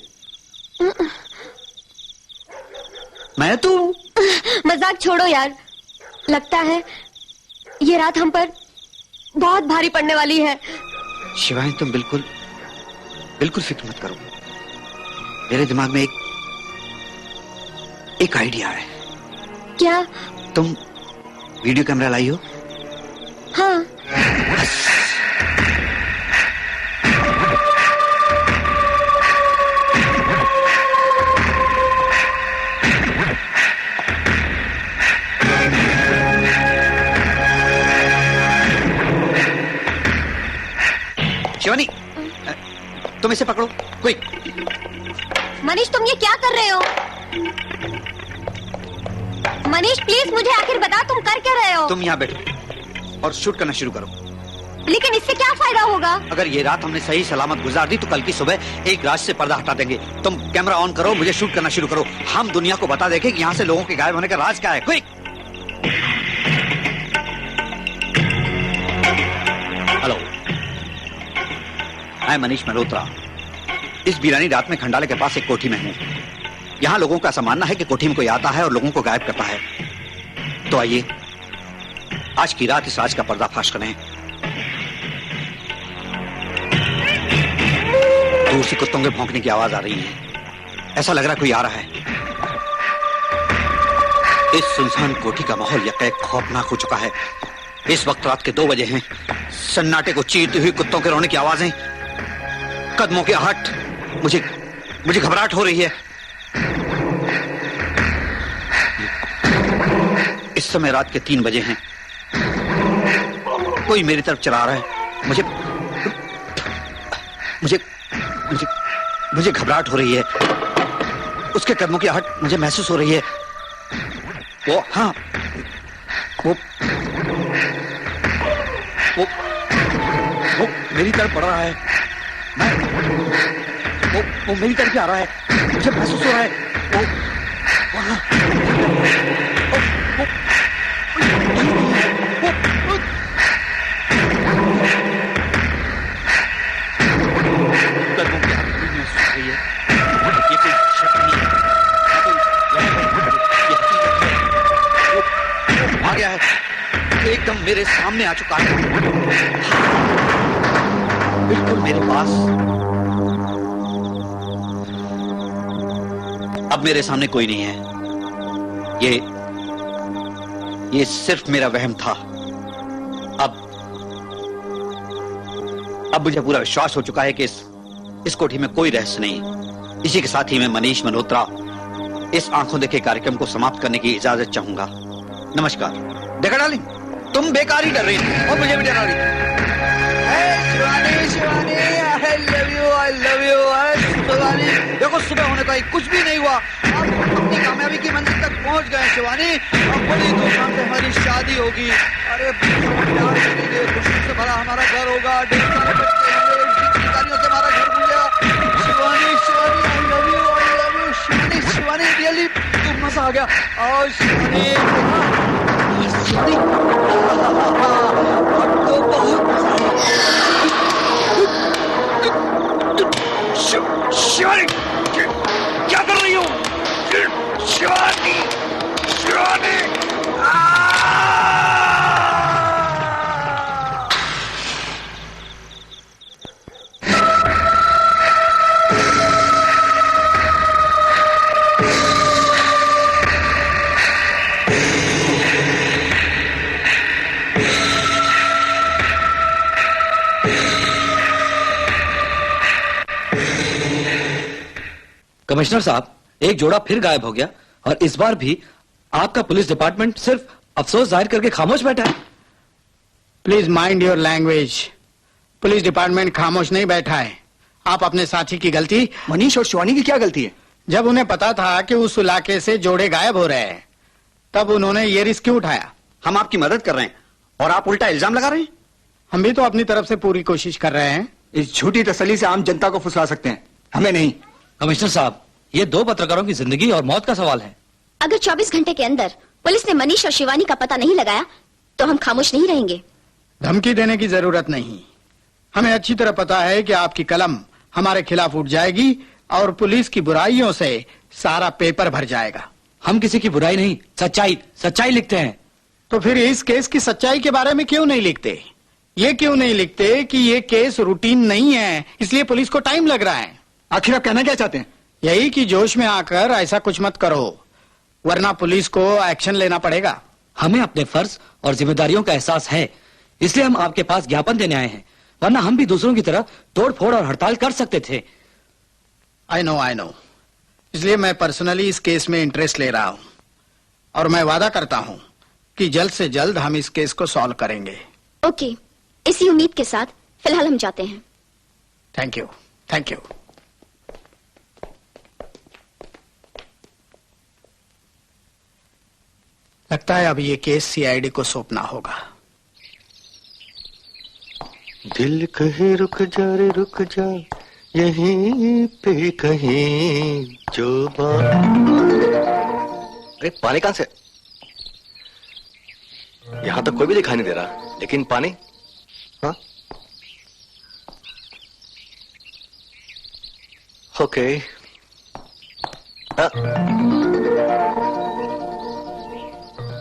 मैं तो मजाक छोड़ो यार। लगता है ये रात हम पर बहुत भारी पड़ने वाली है। शिवानी तुम बिल्कुल फिक्र मत करो। मेरे दिमाग में एक आइडिया है। क्या? तुम वीडियो कैमरा लाई हो? हाँ। शिवानी तुम इसे पकड़ो क्विक। मनीष तुम ये क्या कर रहे हो? मनीष प्लीज मुझे आखिर बताओ तुम कर क्या रहे हो? तुम यहाँ बैठो और शूट करना शुरू करो। लेकिन इससे क्या फायदा होगा? अगर ये रात हमने सही सलामत गुजार दी तो कल की सुबह एक रात से पर्दा हटा देंगे। तुम कैमरा ऑन करो, मुझे शूट करना शुरू करो। हम दुनिया को बता देंगे कि यहाँ से लोगों के गायब होने का राज क्या है। क्विक। हेलो, मैं मनीष मल्होत्रा इस बीरानी रात में खंडाले के पास एक कोठी में हूँ। यहाँ लोगों का ऐसा मानना है कि कोठी में कोई आता है और लोगों को गायब करता है। तो आइए आज की रात इस राज का पर्दाफाश करें। दूर से कुत्तों के भौंकने की आवाज आ रही है। ऐसा लग रहा कोई आ रहा है। इस सुनसान कोठी का माहौल यकैक खौफनाक हो चुका है। इस वक्त रात के 2 बजे हैं। सन्नाटे को चीरती हुई कुत्तों के रोने की आवाजें, कदमों की आहट, मुझे घबराहट हो रही है। इस समय रात के 3 बजे हैं। कोई मेरी तरफ चला रहा है। मुझे घबराहट हो रही है। उसके कदमों की आहट मुझे महसूस हो रही है। वो मेरी तरफ बढ़ रहा है। वो मेरी तरफ ही आ रहा है। मुझे महसूस हो रहा है। कदमों की आहट मुझे महसूस हो रही है। ये कोई शक नहीं है। ये हकीकत है। वो आ गया है। एकदम मेरे सामने आ चुका है। बिल्कुल मेरे पास। अब मेरे सामने कोई नहीं है। ये सिर्फ मेरा वहम था। अब मुझे पूरा विश्वास हो चुका है कि इस कोठी में कोई रहस्य नहीं। इसी के साथ ही मैं मनीष मल्होत्रा इस आंखों देखे कार्यक्रम को समाप्त करने की इजाजत चाहूंगा। नमस्कार। देखा डार्लिंग, तुम बेकार ही डर रही थी और मुझे भी डरा रही थी। Shivani, Shivani, I love you, I love you, Shivani. देखो सुबह होने का कुछ भी नहीं हुआ, आप अपनी कामयाबी की मंजिल तक पहुंच गए शिवानी। अब बड़ी धूमधाम से हमारी शादी होगी। अरे प्यार करेंगे, खुशी से भरा हमारा घर होगा, ढेर सारे बच्चे होंगे, चिंगारियों से हमारा घर गूंजेगा। Shivani, Shivani, I love you, I love you, Shivani, Shivani, really तो मजा आ गया। और शिवानी, शिवानी, अब तो बहुत शिवानी, क्या कर रही हो? शिवानी, शिवानी, कमिश्नर साहब, एक जोड़ा फिर गायब हो गया और इस बार भी आपका पुलिस डिपार्टमेंट सिर्फ अफसोस जाहिर करके खामोश बैठा है। Please mind your language. Police department खामोश नहीं बैठा है। आप अपने साथी की गलती। मनीष और शिवानी की क्या गलती है? जब उन्हें पता था कि उस इलाके से जोड़े गायब हो रहे हैं, तब उन्होंने ये रिस्क क्यों उठाया? हम आपकी मदद कर रहे हैं और आप उल्टा इल्जाम लगा रहे हैं। हम भी तो अपनी तरफ से पूरी कोशिश कर रहे हैं। इस झूठी तसल्ली से आम जनता को फुसला सकते हैं, हमें नहीं। कमिश्नर साहब, ये दो पत्रकारों की जिंदगी और मौत का सवाल है। अगर 24 घंटे के अंदर पुलिस ने मनीष और शिवानी का पता नहीं लगाया तो हम खामोश नहीं रहेंगे। धमकी देने की जरूरत नहीं। हमें अच्छी तरह पता है कि आपकी कलम हमारे खिलाफ उठ जाएगी और पुलिस की बुराइयों से सारा पेपर भर जाएगा। हम किसी की बुराई नहीं, सच्चाई लिखते हैं। तो फिर इस केस की सच्चाई के बारे में क्यों नहीं लिखते? ये क्यों नहीं लिखते कि ये केस रूटीन नहीं है, इसलिए पुलिस को टाइम लग रहा है? आखिर आप कहना क्या चाहते हैं? यही कि जोश में आकर ऐसा कुछ मत करो, वरना पुलिस को एक्शन लेना पड़ेगा। हमें अपने फर्ज और जिम्मेदारियों का एहसास है, इसलिए हम आपके पास ज्ञापन देने आए हैं, वरना हम भी दूसरों की तरह तोड़फोड़ और हड़ताल कर सकते थे। I know. इसलिए मैं पर्सनली इस केस में इंटरेस्ट ले रहा हूं और मैं वादा करता हूं कि जल्द से जल्द हम इस केस को सॉल्व करेंगे। ओके, इसी उम्मीद के साथ फिलहाल हम जाते हैं। Thank you. लगता है अब ये केस सीआईडी को सौंपना होगा। दिल कहे रुक जा रे रुक जा, यहीं पे कहीं जो अरे पानी कहां से? यहां तक कोई भी दिखाई नहीं दे रहा, लेकिन पानी। हाँ ओके।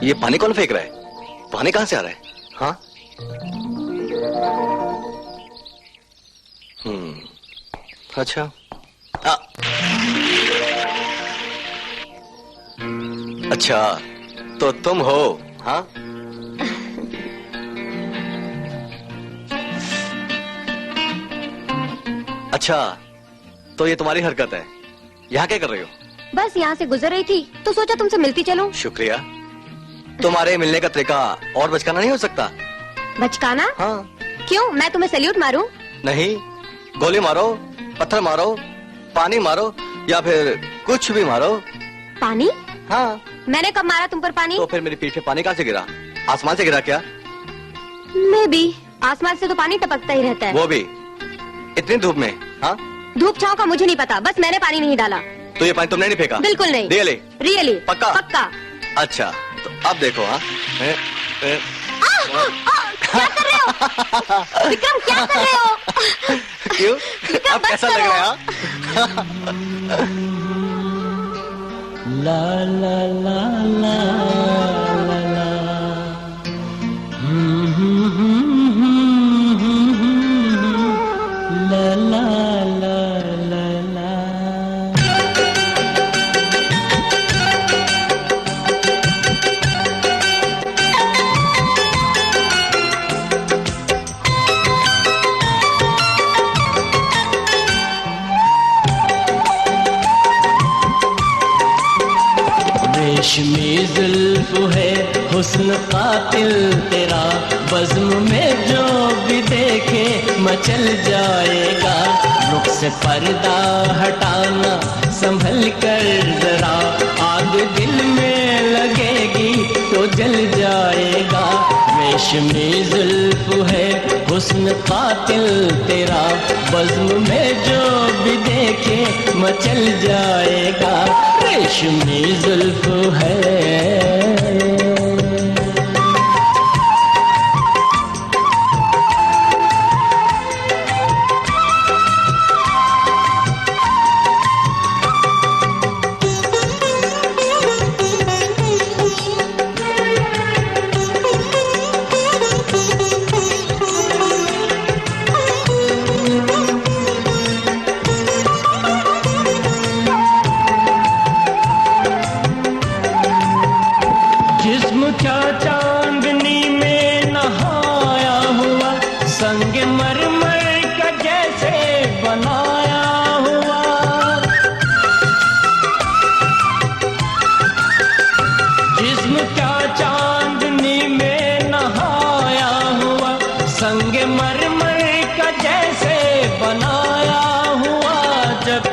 ये पानी कौन फेंक रहा है? पानी कहां से आ रहा है? हाँ अच्छा। अच्छा तो तुम हो? हाँ अच्छा तो ये तुम्हारी हरकत है। यहाँ क्या कर रही हो? बस यहाँ से गुजर रही थी तो सोचा तुमसे मिलती चलूं। शुक्रिया। तुम्हारे मिलने का तरीका और बचकाना नहीं हो सकता? बचकाना? हाँ। क्यों, मैं तुम्हें सैल्यूट मारूं? नहीं, गोली मारो, पत्थर मारो, पानी मारो या फिर कुछ भी मारो। पानी? हाँ। मैंने कब मारा तुम पर पानी? तो फिर मेरी पीठ पे पानी कहाँ से गिरा? आसमान से गिरा क्या? मैं भी आसमान से तो पानी टपकता ही रहता है। वो भी इतनी धूप में? हाँ। धूप छांव का मुझे नहीं पता, बस मैंने पानी नहीं डाला। तो ये पानी तुमने नहीं फेंका? बिल्कुल नहीं। रियली पक्का? पक्का। अच्छा तो अब देखो। हाँ क्या कर रहे हो विक्रम, क्या कर रहे हो? क्यों, अब कैसा लग रहा है? ला ला ला ला ला ला ला ला ला ला ला। जुल्फ है हुस्न कातिल तेरा, बज़्म में जो भी देखे मचल जाएगा। रुख से पर्दा हटाना संभल कर जरा, आग दिल में लगेगी तो जल जाएगा। रेशमी जुल्फ है हुस्न कातिल तेरा, बज़्म में जो भी देखे मचल जाएगा। रेशमी जुल्फ है।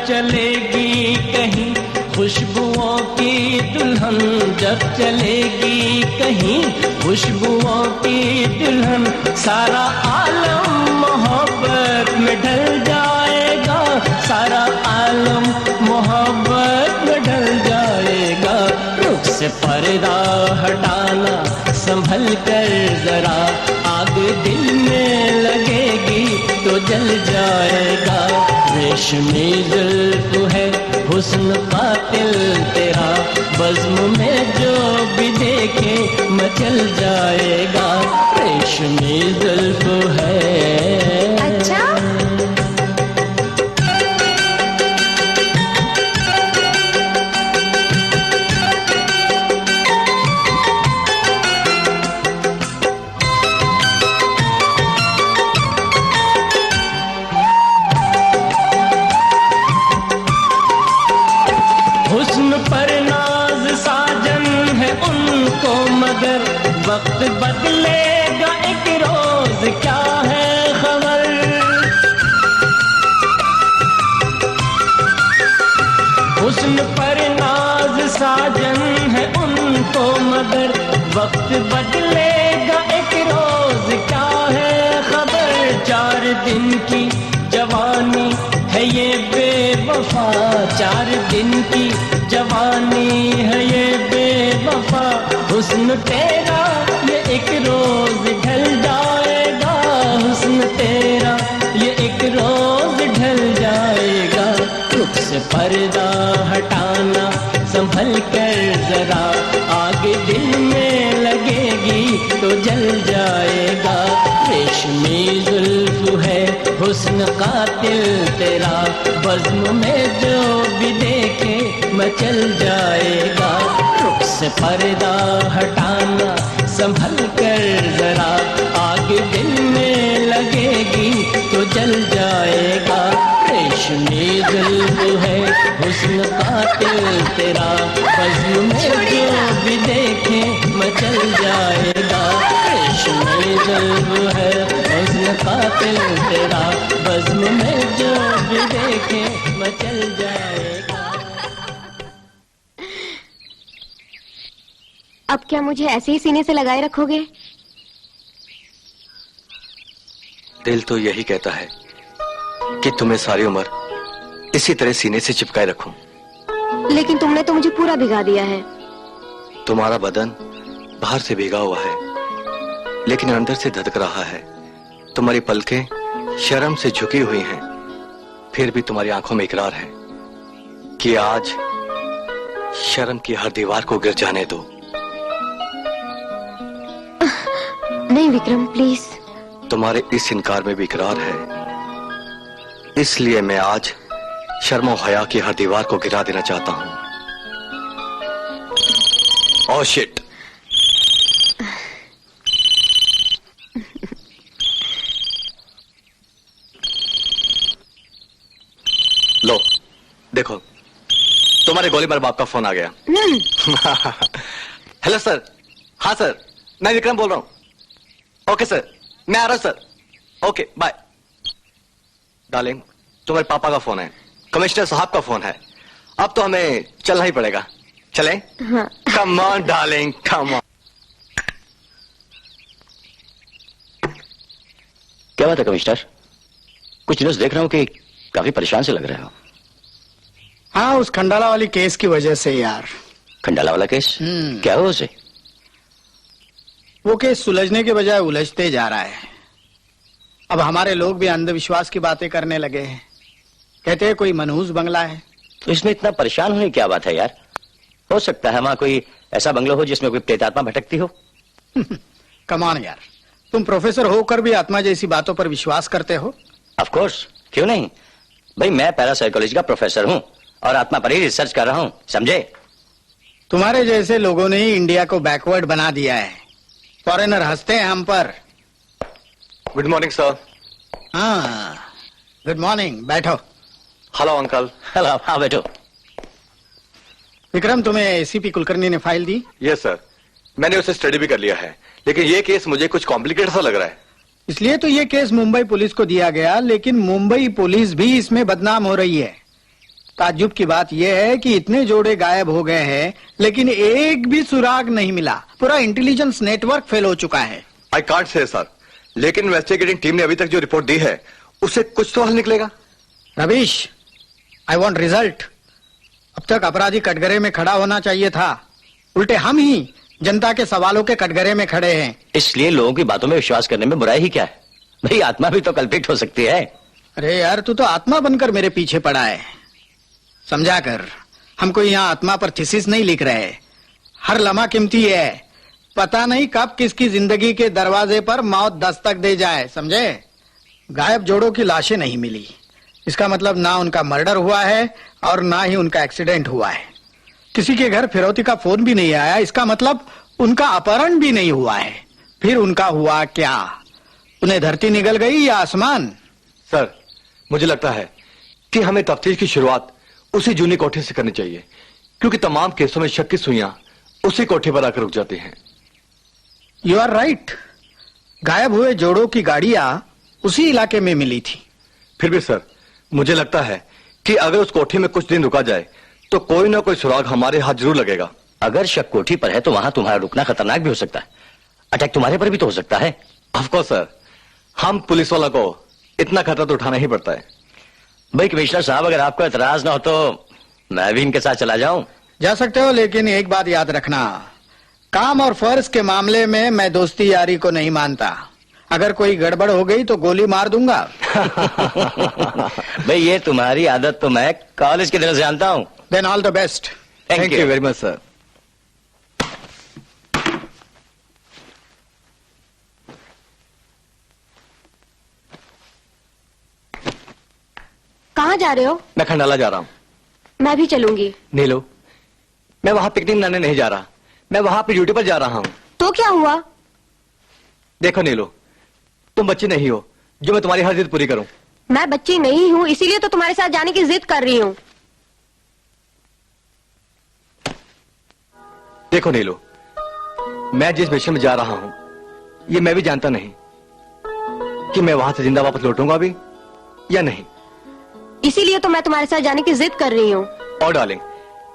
चलेगी कहीं खुशबुओं की दुल्हन, जब चलेगी कहीं खुशबुओं की दुल्हन, सारा आलम मोहब्बत में ढल जाएगा। सारा आलम मोहब्बत में ढल जाएगा। रुख से पर्दा हटाना संभल कर जरा, आग दिल में लगेगी तो जल जाएगा। रेशमी जुल्फ है हुस्न कातिल तेरा, बज़्म में जो भी देखे मचल जाएगा। रेशमी जुल्फ है। अच्छा वक्त बदलेगा एक रोज, क्या है खबर। हुस्न पर नाज साजन है उनको मगर, वक्त बदलेगा एक रोज, क्या है खबर। 4 दिन की जवानी है ये बेवफा, 4 दिन की जवानी है ये बेवफा। हुस्न तेरा ये एक रोज ढल जाएगा, हुस्न तेरा ये एक रोज ढल जाएगा। रुख से पर्दा हटाना संभल कर जरा, आग दिल में लगेगी तो जल जाएगा। रेशमी जुल्फ है हुस्न कातिल तेरा, बज़्म में जो भी देखे मचल जाएगा। रुख से पर्दा हटाना संभल कर जरा, आग दिल में लगेगी तो जल जाएगा। रेशमी जुल्फ है हुस्न कातिल तेरा, बज़्म में जो भी देखे मचल जाएगा। रेशमी जुल्फ है हुस्न कातिल तेरा, बज़्म में जो भी देखे मचल जाएगा। अब क्या मुझे ऐसे ही सीने से लगाए रखोगे? दिल तो यही कहता है कि तुम्हें सारी उम्र इसी तरह सीने से चिपकाए रखूं। लेकिन तुमने तो मुझे पूरा भिगा दिया है। तुम्हारा बदन बाहर से भीगा हुआ है लेकिन अंदर से धधक रहा है। तुम्हारी पलकें शर्म से झुकी हुई हैं, फिर भी तुम्हारी आंखों में इकरार है कि आज शर्म की हर दीवार को गिर जाने दो। नहीं विक्रम प्लीज। तुम्हारे इस इनकार में भी इकरार है, इसलिए मैं आज शर्म और हया की हर दीवार को गिरा देना चाहता हूं। Oh shit! लो देखो, तुम्हारे गोलीबार बाप का फोन आ गया। Hello hello sir. हाँ सर, मैं विक्रम बोल रहा हूँ। ओके सर, मैं आ रहा हूँ सर। Okay bye. डार्लिंग, तुम्हारे पापा का फोन है, कमिश्नर साहब का फोन है, अब तो हमें चलना ही पड़ेगा। चलें? हाँ। Come on darling, come on. क्या बात है कमिश्नर, कुछ न्यूज देख रहा हूँ कि काफी परेशान से लग रहे हो। हाँ, उस खंडाला वाली केस की वजह से यार। खंडाला वाला केस? क्या हुआ उसे? वो केस सुलझने के बजाय उलझते जा रहा है। अब हमारे लोग भी अंधविश्वास की बातें करने लगे हैं, कहते हैं कोई मनहूस बंगला है। तो इसमें इतना परेशान होने की क्या बात है यार? हो सकता है वहां कोई ऐसा बंगला हो जिसमें कोई प्रेतात्मा भटकती हो। कमान यार, तुम प्रोफेसर होकर भी आत्मा जैसी बातों पर विश्वास करते हो? ऑफ कोर्स, क्यों नहीं भाई, मैं पैरासाइकोलॉजी का प्रोफेसर हूँ और आत्मा पर ही रिसर्च कर रहा हूँ, समझे? तुम्हारे जैसे लोगों ने ही इंडिया को बैकवर्ड बना दिया है। फॉरेनर हंसते हैं हम पर। Good morning sir. हाँ, गुड मॉर्निंग, बैठो। Hello uncle. हेलो, हाँ बैठो। विक्रम, तुम्हें एसीपी कुलकर्णी ने फाइल दी? यस सर, मैंने उसे स्टडी भी कर लिया है, लेकिन ये केस मुझे कुछ कॉम्प्लिकेटेड सा लग रहा है। इसलिए तो ये केस मुंबई पुलिस को दिया गया, लेकिन मुंबई पुलिस भी इसमें बदनाम हो रही है। ताज्जुब की बात यह है कि इतने जोड़े गायब हो गए हैं, लेकिन एक भी सुराग नहीं मिला। पूरा इंटेलिजेंस नेटवर्क फेल हो चुका है। आई कांट से सर, लेकिन इन्वेस्टिगेटिंग टीम ने अभी तक जो रिपोर्ट दी है उससे कुछ तो हल निकलेगा। Ravish, I want result. अब तक अपराधी कटघरे में खड़ा होना चाहिए था, उल्टे हम ही जनता के सवालों के कटघरे में खड़े हैं। इसलिए लोगों की बातों में विश्वास करने में बुराई ही क्या है भाई, आत्मा भी तो कल्पित हो सकती है। अरे यार, तू तो आत्मा बनकर मेरे पीछे पड़ा है, समझा कर। हमको यहाँ आत्मा पर थीसिस नहीं लिख रहे। हर लम्हा कीमती है, पता नहीं कब किसकी जिंदगी के दरवाजे पर मौत दस्तक दे जाए, समझे? गायब जोड़ों की लाशें नहीं मिली, इसका मतलब ना उनका मर्डर हुआ है और ना ही उनका एक्सीडेंट हुआ है। किसी के घर फिरौती का फोन भी नहीं आया, इसका मतलब उनका अपहरण भी नहीं हुआ है। फिर उनका हुआ क्या? उन्हें धरती निगल गई या आसमान? सर, मुझे लगता है कि हमें तफ्तीश की शुरुआत उसी जूनी कोठे से करनी चाहिए, क्योंकि तमाम केसों में शक की सुइयां उसी कोठे पर आकर रुक जाती हैं। You are right. गायब हुए जोड़ों की गाड़ियां उसी इलाके में मिली थी। फिर भी सर, मुझे लगता है कि अगर उस कोठे में कुछ दिन रुका जाए तो कोई ना कोई सुराग हमारे हाथ जरूर लगेगा। अगर शक कोठी पर है तो वहां तुम्हारा रुकना खतरनाक भी हो सकता है। अटैक तुम्हारे पर भी तो हो सकता है। ऑफ कोर्स सर, हम पुलिस वालों को इतना खतरा तो उठाना ही पड़ता है। भाई कमिश्नर साहब, अगर आपको एतराज ना हो तो मैं भी इनके साथ चला जाऊं? जा सकते हो, लेकिन एक बात याद रखना, काम और फर्ज के मामले में मैं दोस्ती यारी को नहीं मानता। अगर कोई गड़बड़ हो गई तो गोली मार दूंगा। भाई ये तुम्हारी आदत तो मैं कॉलेज के दिनों से जानता हूं। Then all the best. Thank you very much sir. कहाँ जा रहे हो? मैं खंडाला जा रहा हूँ। मैं भी चलूंगी। नीलू, मैं वहां पिकनिक मनाने नहीं जा रहा, मैं वहां पे ड्यूटी पर जा रहा हूँ। तो क्या हुआ? देखो नीलू, तुम बच्ची नहीं हो जो मैं तुम्हारी हर जिद पूरी करूं। मैं बच्ची नहीं हूँ, इसीलिए तो तुम्हारे साथ जाने की जिद कर रही हूँ। देखो नीलू, मैं जिस मिशन में जा रहा हूं ये मैं भी जानता नहीं कि मैं वहां से जिंदा वापस लौटूंगा भी या नहीं। इसीलिए तो मैं तुम्हारे साथ जाने की जिद कर रही हूँ। और डार्लिंग,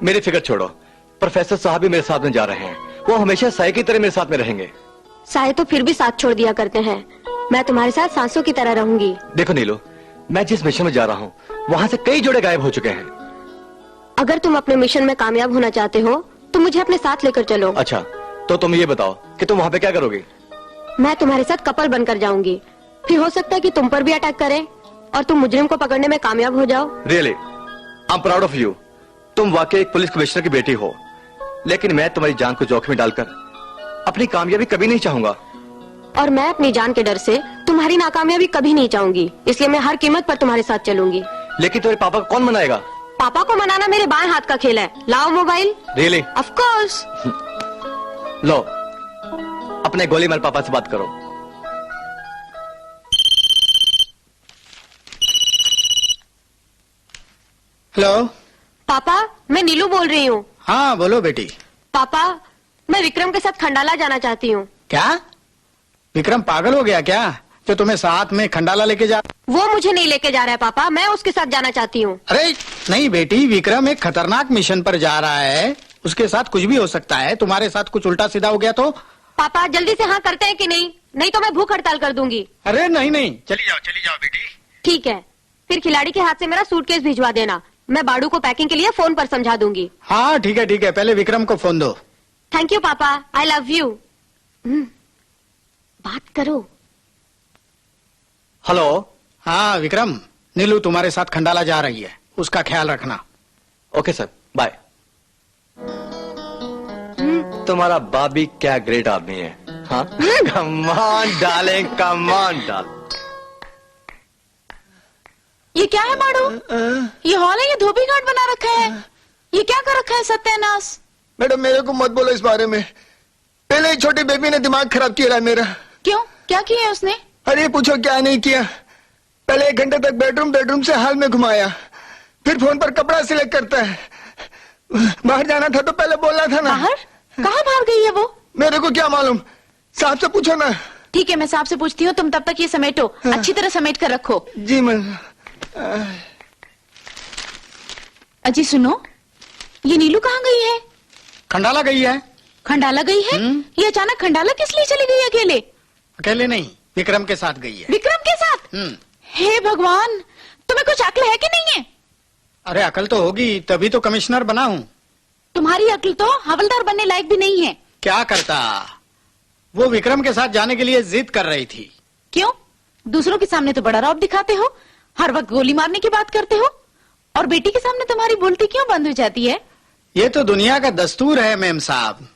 मेरी फिक्र छोड़ो, प्रोफेसर साहब भी मेरे साथ में जा रहे हैं, वो हमेशा साई की तरह मेरे साथ में रहेंगे। साए तो फिर भी साथ छोड़ दिया करते हैं, मैं तुम्हारे साथ सांसों की तरह रहूंगी। देखो नीलू, मैं जिस मिशन में जा रहा हूँ वहां से कई जोड़े गायब हो चुके हैं। अगर तुम अपने मिशन में कामयाब होना चाहते हो तो मुझे अपने साथ लेकर चलो। अच्छा, तो तुम ये बताओ कि तुम वहां पे क्या करोगी? मैं तुम्हारे साथ कपल बनकर जाऊंगी, फिर हो सकता है कि तुम पर भी अटैक करें और तुम मुजरिम को पकड़ने में कामयाब हो जाओ। Really, I am proud of you. तुम वाकई एक पुलिस कमिश्नर की बेटी हो, लेकिन मैं तुम्हारी जान को जोखिम में डालकर अपनी कामयाबी कभी नहीं चाहूंगा। और मैं अपनी जान के डर से तुम्हारी नाकामयाबी कभी नहीं चाहूंगी, इसलिए मैं हर कीमत पर तुम्हारे साथ चलूंगी। लेकिन तुम्हारे पापा को कौन मनाएगा? पापा को मनाना मेरे बाएं हाथ का खेल है। लाओ मोबाइल। रियली? Of course. लो, अपने गोली मार पापा से बात करो। हेलो पापा, मैं नीलू बोल रही हूँ। हाँ बोलो बेटी। पापा, मैं विक्रम के साथ खंडाला जाना चाहती हूँ। क्या विक्रम पागल हो गया क्या जो तुम्हें साथ में खंडाला लेके जा? वो मुझे नहीं लेके जा रहा है पापा, मैं उसके साथ जाना चाहती हूँ। अरे नहीं बेटी, विक्रम एक खतरनाक मिशन पर जा रहा है, उसके साथ कुछ भी हो सकता है। तुम्हारे साथ कुछ उल्टा सीधा हो गया तो? पापा जल्दी से हाँ करते हैं कि नहीं, नहीं तो मैं भूख हड़ताल कर दूंगी। अरे नहीं नहीं, चली जाओ बेटी। ठीक है, फिर खिलाड़ी के हाथ से मेरा सूटकेस भिजवा देना, मैं बाड़ू को पैकिंग के लिए फोन पर समझा दूंगी। हाँ ठीक है, पहले विक्रम को फोन दो। थैंक यू पापा, आई लव यू। बात करो। हेलो। हाँ विक्रम, नीलू तुम्हारे साथ खंडाला जा रही है, उसका ख्याल रखना। Okay sir, bye. तुम्हारा बाप भी क्या ग्रेट आदमी है। हाँ come on darling, come on darling. ये क्या है बाड़ू? ये हॉल है, ये धोबी घाट बना रखा है, ये क्या कर रखा है सत्यानाश? मैडम मेरे को मत बोलो इस बारे में, पहले ही छोटी बेबी ने दिमाग खराब किया है मेरा। क्यों, क्या किया है उसने? अरे पूछो क्या नहीं किया। पहले 1 घंटे तक बेडरूम से हॉल में घुमाया, फिर फोन पर कपड़ा सिलेक्ट करता है। बाहर जाना था तो पहले बोलना था ना। बाहर? कहाँ बाहर गई है वो? मेरे को क्या मालूम, साहब से पूछो ना। ठीक है, मैं साहब से पूछती हूँ, तुम तब तक ये समेटो। हाँ। अच्छी तरह समेट कर रखो। जी मैं। अजी सुनो, ये नीलू कहाँ गई है? खंडाला गई है। खंडाला गई है? ये अचानक खंडाला किस लिए चली गई अकेले? अकेले नहीं, विक्रम के साथ गई है। विक्रम के साथ? हे भगवान, तुम्हें कुछ अक्ल है कि नहीं है? अरे अकल तो होगी, तभी तो कमिश्नर बना हूँ। तुम्हारी अक्ल तो हवलदार बनने लायक भी नहीं है। क्या करता, वो विक्रम के साथ जाने के लिए जिद कर रही थी। क्यों? दूसरों के सामने तो बड़ा रौब दिखाते हो, हर वक्त गोली मारने की बात करते हो, और बेटी के सामने तुम्हारी बोलती क्यों बंद हो जाती है? ये तो दुनिया का दस्तूर है मेम साहब,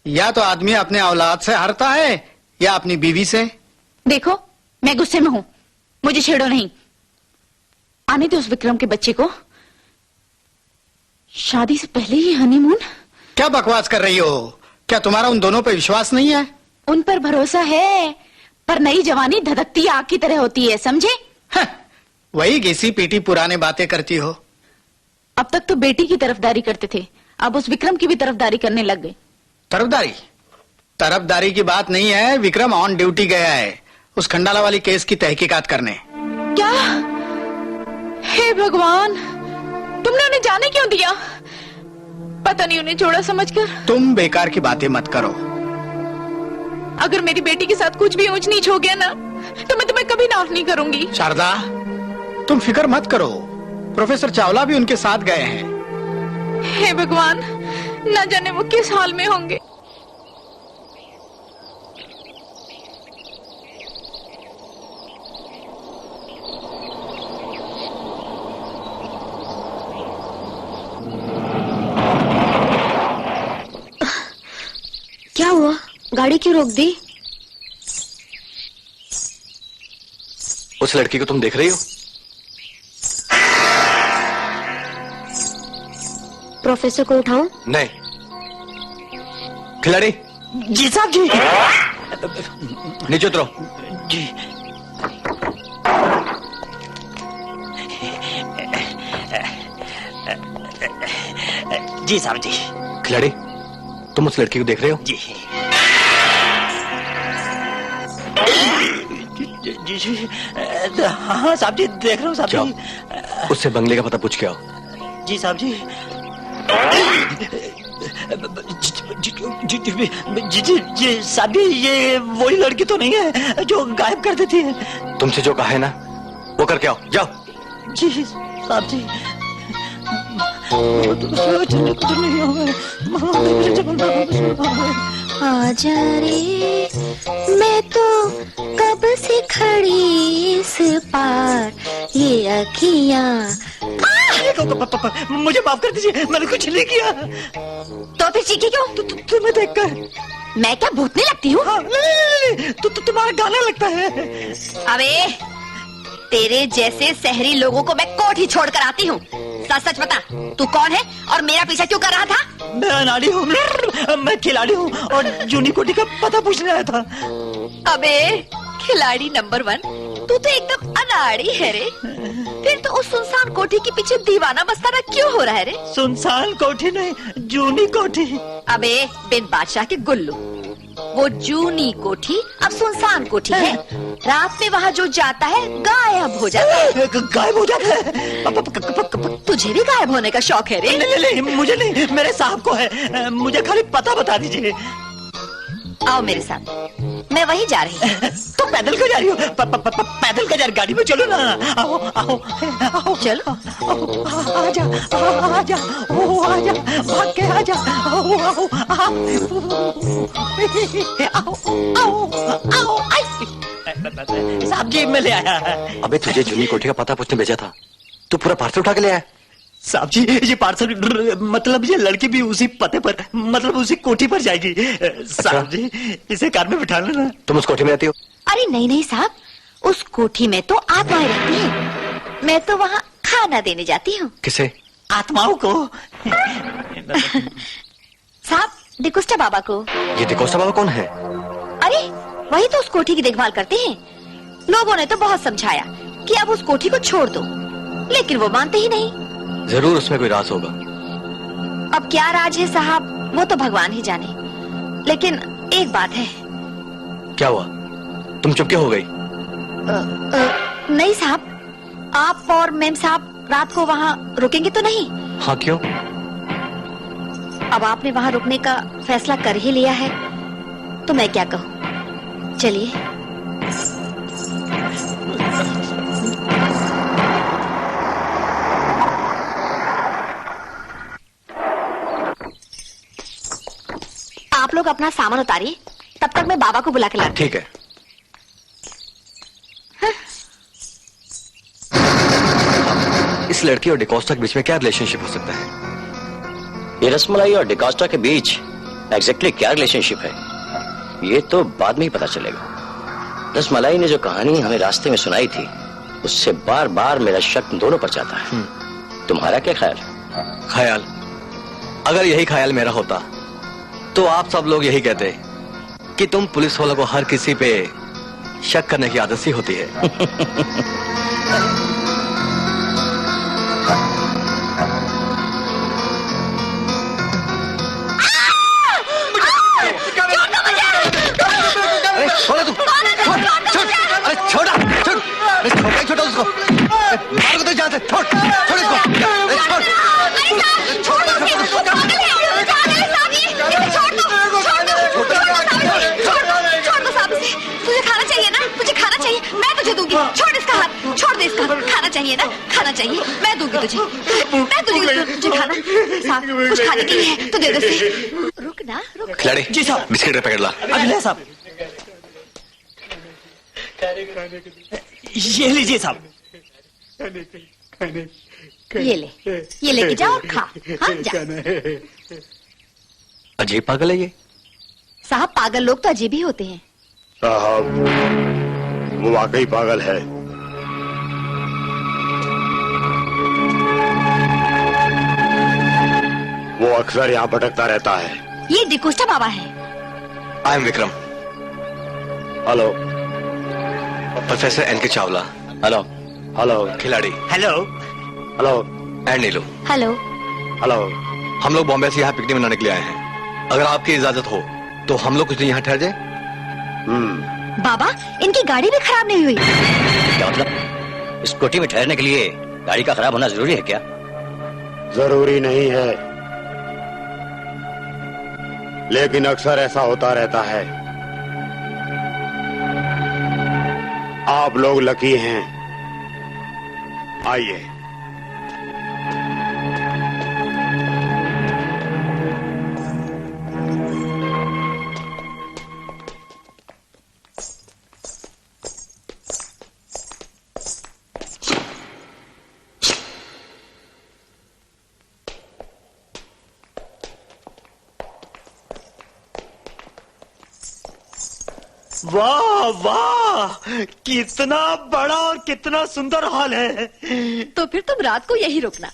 या तो आदमी अपने औलाद से हारता है या अपनी बीवी से। देखो मैं गुस्से में हूँ, मुझे छेड़ो नहीं। आने दो उस विक्रम के बच्चे को। शादी से पहले ही हनीमून? क्या बकवास कर रही हो? क्या तुम्हारा उन दोनों पर विश्वास नहीं है? उन पर भरोसा है, पर नई जवानी धधकती आग की तरह होती है, समझे? वही घिसी पीटी पुराने बातें करती हो। अब तक तो बेटी की तरफदारी करते थे, अब उस विक्रम की भी तरफदारी करने लग गए। तरफदारी की बात नहीं है, विक्रम ऑन ड्यूटी गया है उस खंडाला वाली केस की तहकीकात करने। क्या? हे भगवान, तुमने उन्हें जाने क्यों दिया? पता नहीं उन्हें छोड़ा समझकर। तुम बेकार की बातें मत करो। अगर मेरी बेटी के साथ कुछ भी ऊंच नीच हो गया ना, तो मैं तुम्हें कभी माफ नहीं करूंगी। शारदा, तुम फिक्र मत करो, प्रोफेसर चावला भी उनके साथ गए हैं। हे भगवान, न जाने वो किस हाल में होंगे। क्या हुआ, गाड़ी क्यों रोक दी? उस लड़की को तुम देख रही हो? प्रोफेसर को उठाऊं? नहीं। खिलाड़ी। जी साहब जी। नीचे उतरो। जी। जी साहब जी। खिलाड़ी, तुम उस लड़की को देख रहे हो? जी जी जी। हाँ साहब जी, देख रहा हूँ साहब जी। उससे बंगले का पता पूछ के आओ। जी साहब जी। जी साहब जी, ये वही लड़की तो नहीं है जो गायब कर देती है? तुमसे जो कहा है ना, वो करके आओ, जाओ। जी साहब जी। आजा रे, मैं तो कब से खड़ी इस पार, ये अखियाँ। मुझे माफ कर दीजिए, मैंने कुछ नहीं किया। तो फिर चीखी क्यों? तुम्हें देखकर। मैं क्या भूतने लगती हूँ? तुम्हारा गाना लगता है। अबे, तेरे जैसे शहरी लोगों को मैं कोर्ट ही छोड़ कर आती हूँ। सच सच बता, तू कौन है और मेरा पीछा क्यों कर रहा था? मैं अनाड़ी हूँ, मैं खिलाड़ी हूँ और जूनी कोटी का पता पूछने आया था। अबे खिलाड़ी नंबर 1, तू तो एकदम अनाड़ी है रे। फिर तो उस सुनसान कोठी के पीछे दीवाना मस्ताना क्यों हो रहा है रे? सुनसान कोठी नहीं, जूनी कोठी। अबे बिन बादशाह के गुल्लू, वो जूनी कोठी अब सुनसान कोठी है। रात में वहाँ जो जाता है गायब हो जाता है। गायब हो जाता है? तुझे भी गायब होने का शौक है रे? नहीं, मुझे नहीं, मेरे साहब को है। मुझे खाली पता बता दीजिए। आओ मेरे साथ, मैं वहीं जा रही हूँ। तो पैदल क्यों जा रही हो? पैदल का जा रही, गाड़ी में चलो ना। आओ आओ आओ, चलो। आजा आजा, ओ आजा, भाग के आजा। आओ आओ आओ आओ, साहब जी मैं ले आया। अबे तुझे जूनी कोठी का पता पूछने भेजा था, तू पूरा पार्सल उठा के ले आया। साहब जी ये पार्सल, मतलब ये लड़की भी उसी पते पर, मतलब उसी कोठी पर जाएगी। साहब जी इसे कार में बिठा लेना। तुम उस कोठी में रहती हो? अरे नहीं नहीं साहब, उस कोठी में तो आत्माएं रहती हैं। मैं तो वहाँ खाना देने जाती हूँ। किसे? आत्माओं को। साहब डिकोस्टा बाबा को। ये डिकोस्टा बाबा कौन है? अरे वही तो उस कोठी की देखभाल करते हैं। लोगों ने तो बहुत समझाया कि अब उस कोठी को छोड़ दो, लेकिन वो मानते ही नहीं। जरूर उसमें कोई राज होगा। अब क्या राज है साहब, वो तो भगवान ही जाने। लेकिन एक बात है। क्या हुआ? तुम चुप क्यों हो गई? नहीं साहब, आप और मेम साहब रात को वहाँ रुकेंगे तो नहीं? हाँ क्यों? अब आपने वहाँ रुकने का फैसला कर ही लिया है तो मैं क्या कहूँ। चलिए। आप लोग अपना सामान उतारिए, तब तक मैं बाबा को बुला के लाती हूँ। ठीक है। इस लड़की और डिकोस्टा के बीच में क्या रिलेशनशिप हो सकता है? ये रसमलाई और डिकोस्टा के बीच एग्जैक्टली क्या रिलेशनशिप है, ये तो बाद में ही पता चलेगा। रसमलाई ने जो कहानी हमें रास्ते में सुनाई थी, उससे बार बार मेरा शक दोनों पर जाता है। तुम्हारा क्या ख्याल? ख्याल? अगर यही ख्याल मेरा होता तो आप सब लोग यही कहते कि तुम पुलिस वालों को हर किसी पे शक करने की आदत सी होती है। अरे छोड़ा तू, अरे छोड़ा, छोड़, छोटा उसको, मार को तो जाते, छोड़ इसको, तुझे खाना चाहिए ना, तुझे खाना चाहिए, मैं तुझे दूंगी। छोड़ इसका हाथ, छोड़ दे इसका। खाना चाहिए ना, खाना चाहिए, मैं दूंगी तुझे, मैं तुझे खाना। साहब कुछ खाने के लिए है तो दे दो। रुक ना, रुक। खिलाड़ी जी साहब, बिस्किट का पैकेट ला। अगले साहब ये लीजिए साहब। ये लेके जाओ और खा। हाँ जा। अजीब पागल है ये। साहब पागल लोग तो अजीब ही होते हैं। साहब वो वाकई पागल है। वो अक्सर यहाँ भटकता रहता है। ये डिकोस्टा बाबा है। I am Vikram. Hello. Professor N K Chawla. Hello. Hello. खिलाड़ी। Hello. Hello. And Neelu. Hello. Hello. हम लोग बॉम्बे से यहाँ पिकनिक मनाने के लिए आए हैं। अगर आपकी इजाजत हो तो हम लोग कुछ दिन यहाँ ठहर जाए। बाबा इनकी गाड़ी भी खराब नहीं हुई। क्या मतलब? स्कूटी में ठहरने के लिए गाड़ी का खराब होना जरूरी है क्या? जरूरी नहीं है, लेकिन अक्सर ऐसा होता रहता है। आप लोग लकी हैं। आइए। वाह वाह, कितना बड़ा और कितना सुंदर हॉल है। तो फिर तुम रात को यही रुकना,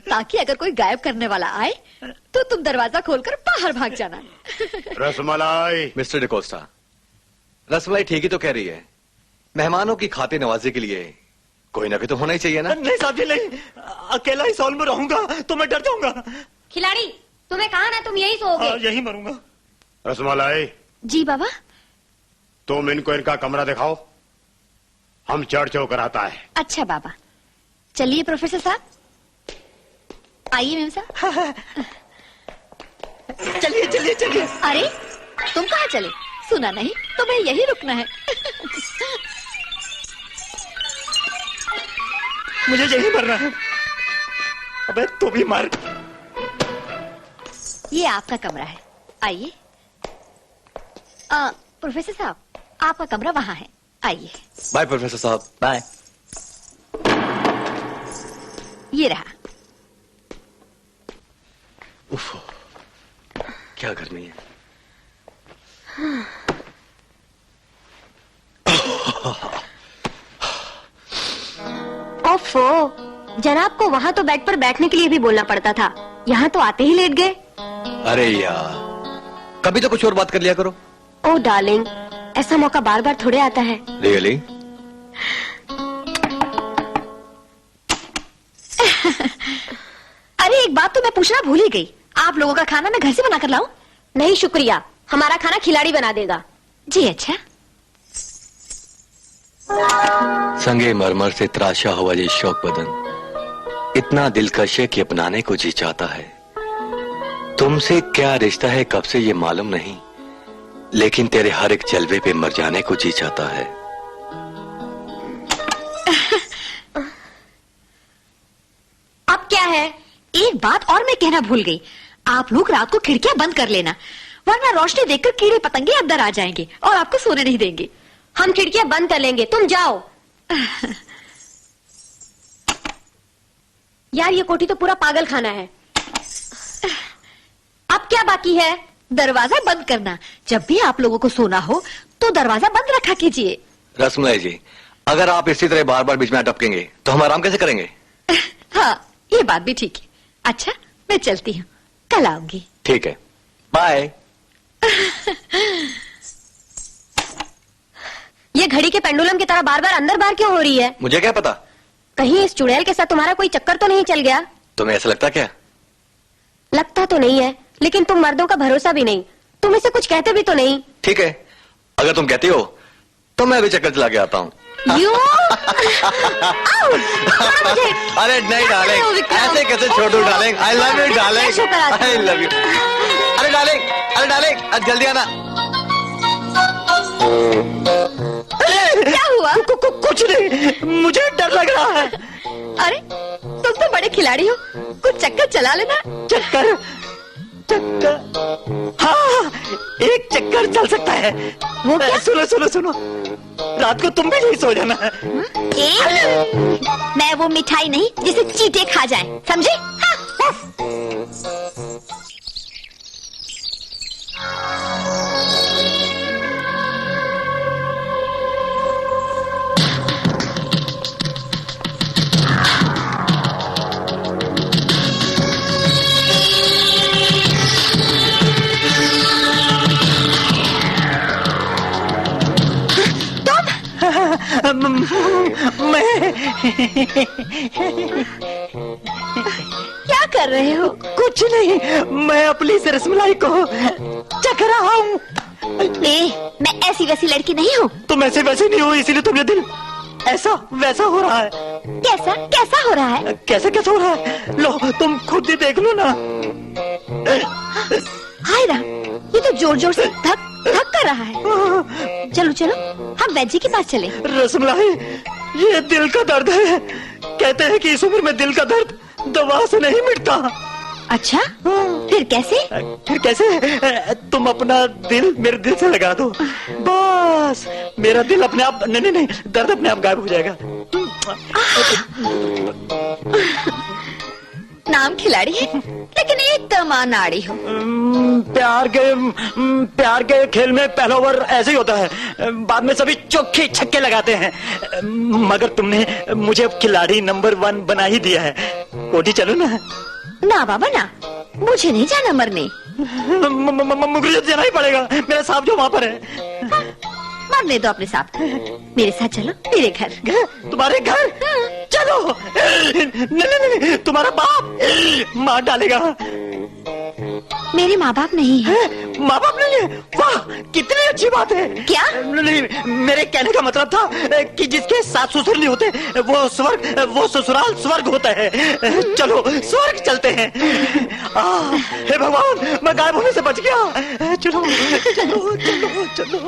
ताकि अगर कोई गायब करने वाला आए तो तुम दरवाजा खोलकर बाहर भाग जाना। रसमलाई। मिस्टर डिकोस्टा, रसमलाई ठीक ही तो कह रही है। मेहमानों की खातिर नवाजी के लिए कोई ना कोई तो होना ही चाहिए ना। नहीं साहब जी नहीं, अकेला इस हॉल में रहूंगा तो मैं डर जाऊंगा। खिलाड़ी तुम्हें कहा ना तुम यही सोओगे। यही मरूंगा। रसमलाई, जी बाबा। तुम इनको इनका कमरा दिखाओ, हम चर्च होकर आता है। अच्छा बाबा। चलिए प्रोफेसर साहब, आइए मेम साहब। चलिए चलिए चलिए। अरे तुम कहाँ चले? सुना नहीं तुम्हें यही रुकना है। मुझे यही मरना है। अबे तू भी मर। ये आपका कमरा है, आइए। प्रोफेसर साहब, आपका कमरा वहाँ है, आइए। बाय प्रोफेसर साहब। बाय। ये रहा। उफ, क्या गर्मी है। ओफो, जनाब को वहाँ तो बेड पर बैठने के लिए भी बोलना पड़ता था, यहाँ तो आते ही लेट गए। अरे यार, कभी तो कुछ और बात कर लिया करो। ओ डार्लिंग, ऐसा मौका बार बार थोड़े आता है। रियली? अरे एक बात तो मैं पूछना भूल ही गई, आप लोगों का खाना मैं घर से बना कर लाऊं? नहीं शुक्रिया, हमारा खाना खिलाड़ी बना देगा। जी अच्छा। संगे मरमर से तराशा हुआ ये शौक बदन इतना दिलकश है कि अपनाने को जी चाहता है। तुमसे क्या रिश्ता है कब से ये मालूम नहीं, लेकिन तेरे हर एक जलवे पे मर जाने को जी चाहता है। अब क्या है? एक बात और मैं कहना भूल गई, आप लोग रात को खिड़कियां बंद कर लेना, वरना रोशनी देखकर कीड़े पतंगे अंदर आ जाएंगे और आपको सोने नहीं देंगे। हम खिड़कियां बंद कर लेंगे, तुम जाओ। यार ये कोठी तो पूरा पागल खाना है। अब क्या बाकी है? दरवाजा बंद करना। जब भी आप लोगों को सोना हो तो दरवाजा बंद रखा कीजिए। रसमलाई जी, अगर आप इसी तरह बार बार बीच में अटकेंगे तो हम आराम कैसे करेंगे? हाँ, ये बात भी ठीक है। अच्छा, मैं चलती हूँ, कल आऊंगी। ठीक है, बाय। ये घड़ी के पेंडुलम की तरह बार बार अंदर बाहर क्यों हो रही है? मुझे क्या पता? कहीं इस चुड़ैल के साथ तुम्हारा कोई चक्कर तो नहीं चल गया? तुम्हें ऐसा लगता क्या? लगता तो नहीं है, लेकिन तुम मर्दों का भरोसा भी नहीं, तुम इसे कुछ कहते भी तो नहीं। ठीक है, अगर तुम कहती हो तो मैं भी चक्कर चला के आता हूँ। अरे नहीं डार्लिंग, ऐसे कैसे छोड़ू darling? I love you darling, I love you. अरे डार्लिंग जल्दी आना। क्या हुआ? कुछ नहीं, मुझे डर लग रहा है। अरे तुम तो बड़े खिलाड़ी हो, कुछ चक्कर चला लेना। चक्कर? हाँ, एक चक्कर चल सकता है। वो क्या? सुनो, रात को तुम भी नहीं सो जाना। मैं वो मिठाई नहीं जिसे चींटे खा जाएं, समझे? मैं क्या कर रहे हो? कुछ नहीं, मैं अपनी से रसमलाई को चख रहा हूँ। मैं ऐसी वैसी लड़की नहीं हूँ। तुम ऐसे वैसे नहीं हो, इसीलिए तुम्हारा दिल ऐसा वैसा हो रहा है। कैसा हो रहा है? कैसा हो रहा है? लो तुम खुद ही देख लो ना। हाय राम, ये तो जोर जोर से धक कर रहा है। चलो हम वैद्य के पास चले। रसमलाई, ये दिल का दर्द है। कहते हैं कि इस उम्र में दिल का दर्द दवा से नहीं मिटता। अच्छा, फिर कैसे? तुम अपना दिल मेरे दिल से लगा दो, बस मेरा दिल अपने आप नहीं, दर्द अपने आप गायब हो जाएगा। नाम खिलाड़ी है, लेकिन एकदम अनाड़ी हो। प्यार के खेल में पहला ओवर ऐसे ही होता है, बाद में सभी चौके छक्के लगाते हैं। मगर तुमने मुझे खिलाड़ी नंबर 1 बना ही दिया है। कोठी चलो ना। ना बाबा ना, मुझे नहीं जाना मरने। मुझे जाना ही पड़ेगा, मेरा साहब जो वहाँ पर है। ले दो अपने साथ। मेरे साथ चलो मेरे घर। तुम्हारे घर? चलो। नहीं नहीं नहीं, तुम्हारा बाप मार डालेगा। मेरे माँ बाप नहीं है। माँ बाप नहीं है? वाह, कितनी अच्छी बात है। क्या? नहीं, मेरे कहने का मतलब था कि जिसके सास ससुर नहीं होते वो स्वर्ग, वो ससुराल स्वर्ग होता है। चलो स्वर्ग चलते हैं। हे भगवान, मैं गायब होने से बच गया। चलो चलो चलो चलो।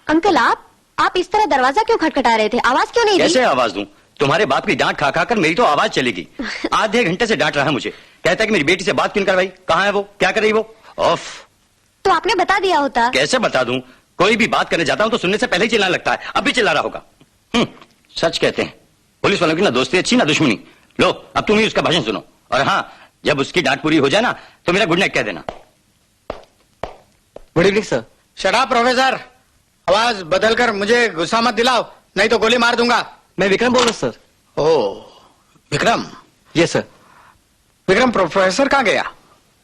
अंकल आप इस तरह दरवाजा क्यों खटखटा रहे थे? आवाज क्यों नहीं दी? कैसे आवाज दूं? तुम्हारे बाप की डांट खा खाकर मेरी तो आवाज चलेगी। आधे घंटे से डांट रहा है मुझे, कहता है कि मेरी बेटी से बात क्यों करवाई, कहाँ है वो, क्या कर रही वो? ऑफ। तो आपने बता दिया होता। कैसे बता दूं? कोई भी बात करने जाता हूं तो सुनने से पहले ही चिल्लाने लगता है, अब भी चिल्ला रहा होगा। सच कहते हैं पुलिस वालों की ना दोस्ती अच्छी ना दुश्मनी। लो अब तुम ही उसका भाषण सुनो, और हाँ, जब उसकी डांट पूरी हो जाए ना तो मेरा गुड नाइट कह देना। Good evening sir. Shut up professor, आवाज बदलकर मुझे गुस्सा मत दिलाओ, नहीं तो गोली मार दूंगा। मैं विक्रम बोल रहा हूँ sir. Oh Vikram. Yes sir. Vikram, professor कहाँ गया?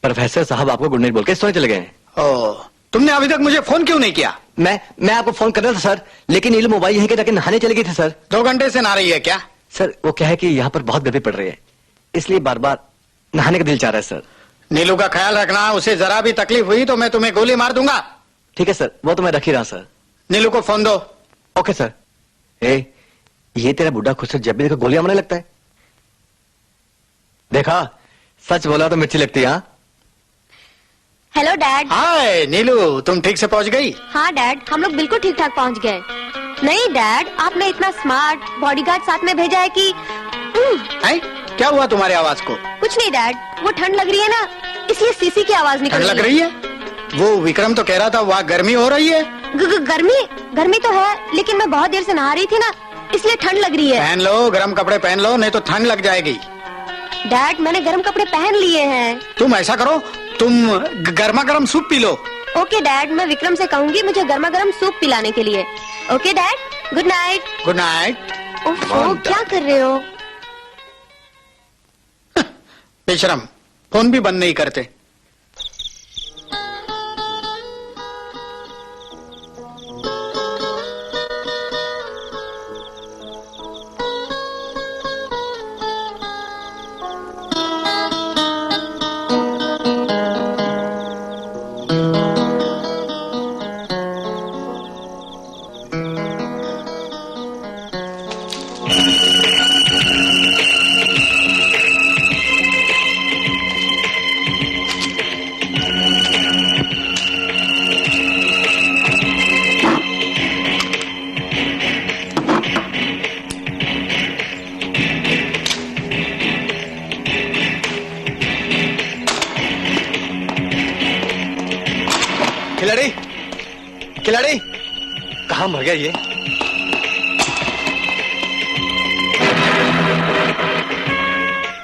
प्रोफेसर साहब आपको गुड नाइट बोल के सोने चले गए हैं। ओह, तुमने अभी तक मुझे फोन क्यों नहीं किया? मैं आपको फोन कर रहा था सर, लेकिन नीलू मोबाइल यहीं के जाके नहाने चले गए थे सर। 2 घंटे से नहा रही है क्या? सर वो क्या है कि यहाँ पर बहुत गर्मी पड़ रही है, इसलिए बार बार नहाने का दिल चाह रहा है सर। नीलू का ख्याल रखना, उसे जरा भी तकलीफ हुई तो मैं तुम्हें गोली मार दूंगा। ठीक है सर, वो तो मैं रख ही रहा सर। नीलू को फोन दो। Okay sir. ये तेरा बुढ़ा खुद से जब भी देखो गोलियां मारने लगता है। देखा, सच बोला तो मिर्ची लगती है। हाँ हेलो डैड। हाय नीलू, तुम ठीक से पहुंच गई? हाँ डैड, हम लोग बिल्कुल ठीक ठाक पहुंच गए। नहीं डैड, आपने इतना स्मार्ट बॉडीगार्ड साथ में भेजा है कि क्या हुआ तुम्हारी आवाज को? कुछ नहीं डैड, वो ठंड लग रही है ना, इसलिए सीसी की आवाज निकल लग रही है। वो विक्रम तो कह रहा था वहाँ गर्मी हो रही है। गर्मी तो है, लेकिन मैं बहुत देर से नहा रही थी ना, इसलिए ठंड लग रही है। पहन लो, गर्म कपड़े पहन लो, नहीं तो ठंड लग जाएगी। डैड मैंने गर्म कपड़े पहन लिए हैं। तुम ऐसा करो, तुम गर्मा गर्म soup P low. Okay dad, मैं विक्रम से कहूंगी मुझे गर्मा गर्म सूप पिलाने के लिए। Okay dad, good night. Good night. Oh, क्या कर रहे हो? बेशरम, फोन भी बंद नहीं करते। खिलाड़ी कहाँ मर गया ये?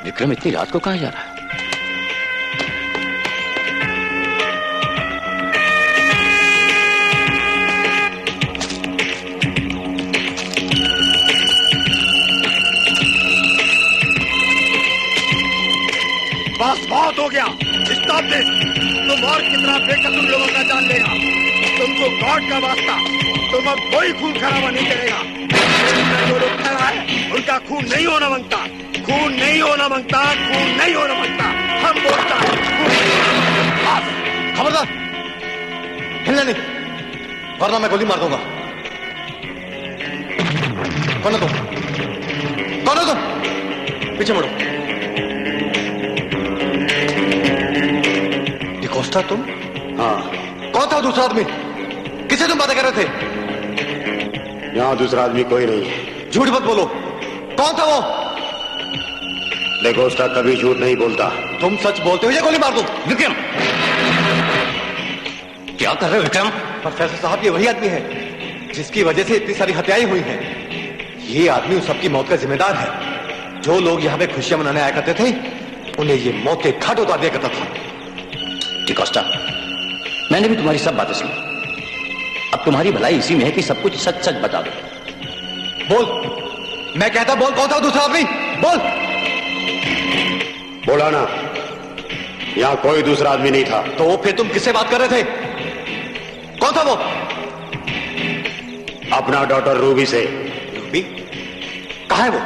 विक्रम इतनी रात को कहाँ जा रहा है? बहुत हो गया। Stop this. तुम और कितना बेकसूर लोगों का जान लेगा? तुमको गॉड का वास्ता, तुम अब कोई खून खराबा नहीं करेगा। जो लोग खड़ा है उनका खून नहीं होना मांगता, खून नहीं होना मांगता, खून नहीं होना मांगता। हम बोलता है खबरदार, हिलना नहीं, वरना मैं गोली मार दूंगा। कौन हो तुम? कौन हो तुम? पीछे मुड़ो। डिकोस्टा तुम? हाँ। कौन था दूसरा आदमी? किसे तुम बातें कर रहे थे? यहाँ दूसरा आदमी कोई नहीं है। झूठ मत बोलो, कौन था वो? डिकोस्टा कभी झूठ नहीं बोलता। तुम सच बोलते हो या गोली मार दो? विक्रम, क्या कर रहे हो विक्रम? प्रोफेसर साहब, ये वही आदमी है जिसकी वजह से इतनी सारी हत्याएं हुई हैं। ये आदमी उन सबकी मौत का जिम्मेदार है। जो लोग यहाँ पे खुशियां मनाने आया करते थे, उन्हें ये मौत के घाट उतार दिया करता था। डिकोस्टा, मैंने भी तुम्हारी सब बातें सुनी। अब तुम्हारी भलाई इसी में है कि सब कुछ सच सच बता दो। बोल, मैं कहता बोल, कौन था दूसरा आदमी? बोल। बोला ना, यहाँ कोई दूसरा आदमी नहीं था। तो फिर तुम किससे बात कर रहे थे? कौन था वो? अपना डॉटर रूबी से। रूबी? कहाँ है वो?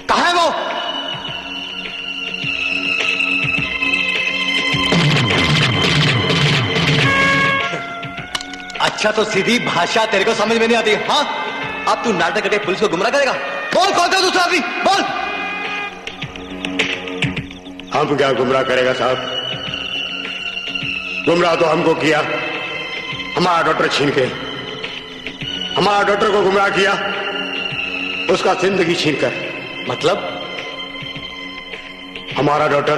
कहाँ है वो? अच्छा, तो सीधी भाषा तेरे को समझ में नहीं आती? हाँ, अब तू नाटक करके पुलिस को गुमराह करेगा। बोल, कौन था दूसरा आदमी? बोल। हम क्या गुमराह करेगा साहब? गुमराह तो हमको किया, हमारा डॉक्टर छीन के। हमारा डॉक्टर को गुमराह किया, उसका जिंदगी छीन कर। मतलब? हमारा डॉक्टर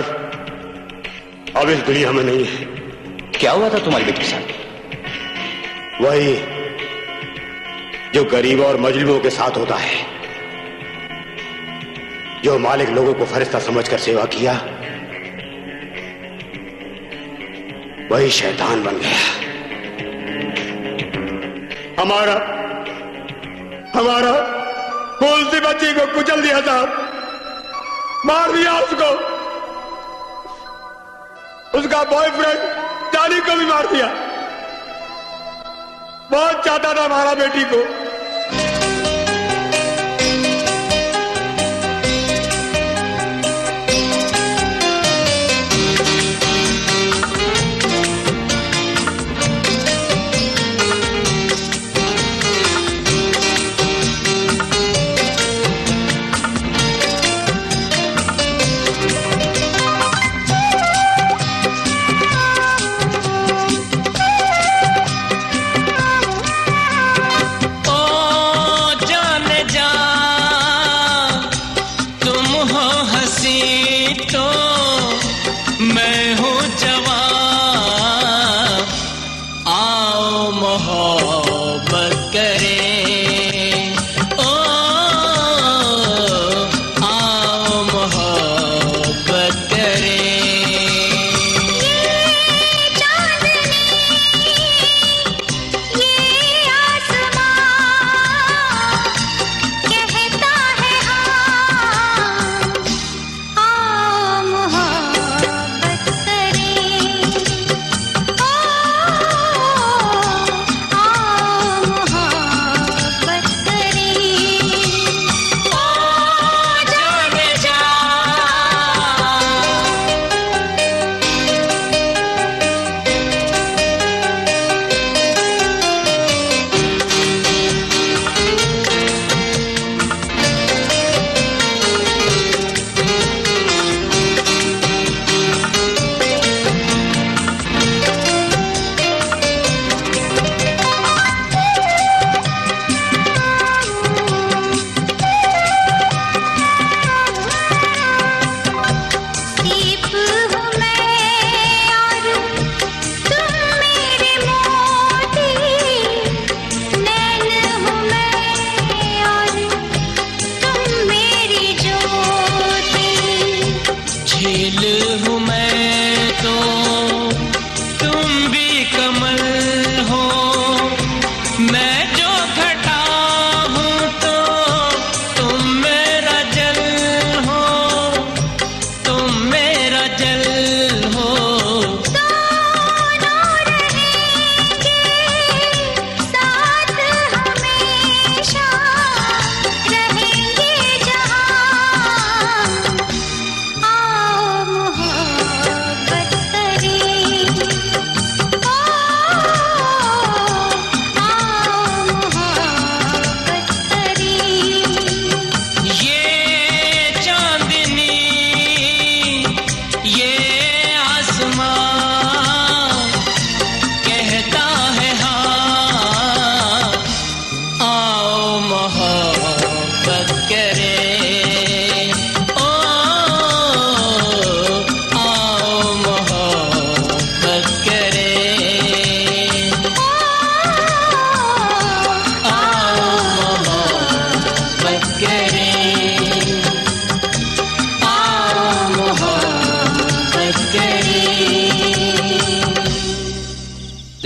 अब इस दुनिया में नहीं है। क्या हुआ था तुम्हारी बेटी के साथ? वही जो गरीबों और मजलूमों के साथ होता है। जो मालिक लोगों को फरिश्ता समझकर सेवा किया, वही शैतान बन गया। हमारा फूल सी बच्ची को कुचल दिया साहब, मार दिया उसको। उसका बॉयफ्रेंड जानी को भी मार दिया। बहुत चाहता था हमारा बेटी को।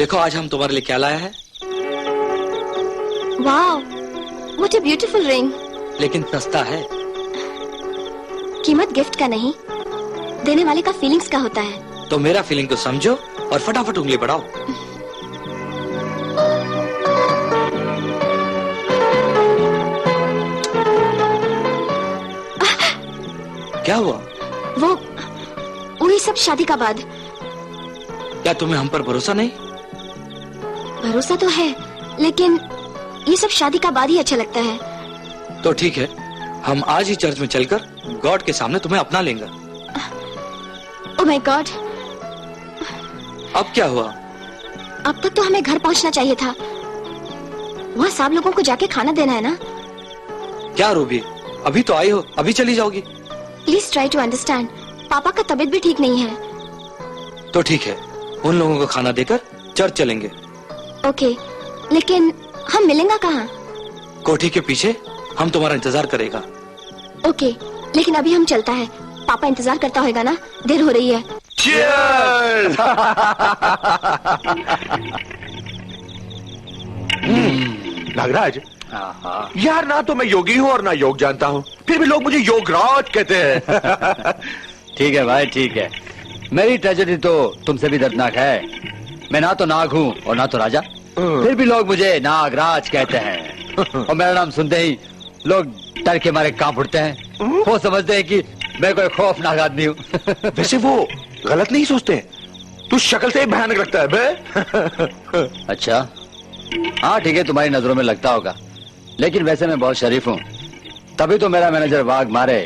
देखो आज हम तुम्हारे लिए क्या लाया है। Wow, what a beautiful ring. लेकिन सस्ता है। कीमत गिफ्ट का नहीं, देने वाले का फीलिंग्स का होता है। तो मेरा फीलिंग को समझो और फटाफट उंगली बढ़ाओ। क्या हुआ? वो ये सब शादी का बाद। क्या तुम्हें हम पर भरोसा नहीं? भरोसा तो है, लेकिन ये सब शादी का बाद ही अच्छा लगता है। तो ठीक है, हम आज ही चर्च में चलकर गॉड के सामने तुम्हें अपना लेंगे। Oh my God. अब क्या हुआ? अब तक तो हमें घर पहुंचना चाहिए था। वहाँ सब लोगों को जाके खाना देना है ना। क्या रूबी, अभी तो आई हो, अभी चली जाओगी? Please try to understand. पापा का तबीयत भी ठीक नहीं है। तो ठीक है, उन लोगों को खाना देकर चर्च चलेंगे। ओके, लेकिन हम मिलेंगे कहाँ? कोठी के पीछे, हम तुम्हारा इंतजार करेगा। ओके, लेकिन अभी हम चलता है। पापा इंतजार करता होगा ना, देर हो रही है। नागराज, यार ना तो मैं योगी हूँ और ना योग जानता हूँ, फिर भी लोग मुझे योगराज कहते हैं। ठीक है भाई, ठीक है। मेरी ट्रेजेडी तो तुमसे भी दर्दनाक है। मैं ना तो नाग हूँ और ना तो राजा, फिर भी लोग मुझे नागराज कहते हैं। और मेरा नाम सुनते ही लोग डर के मारे कांप उठते हैं। वो समझते हैं कि मैं कोई खौफनाक आदमी हूँ। वैसे वो गलत नहीं सोचते, तू शक्ल से ही भयानक लगता है बे। अच्छा, हाँ ठीक है, तुम्हारी नजरों में लगता होगा, लेकिन वैसे मैं बहुत शरीफ हूँ। तभी तो मेरा मैनेजर वाघ मारे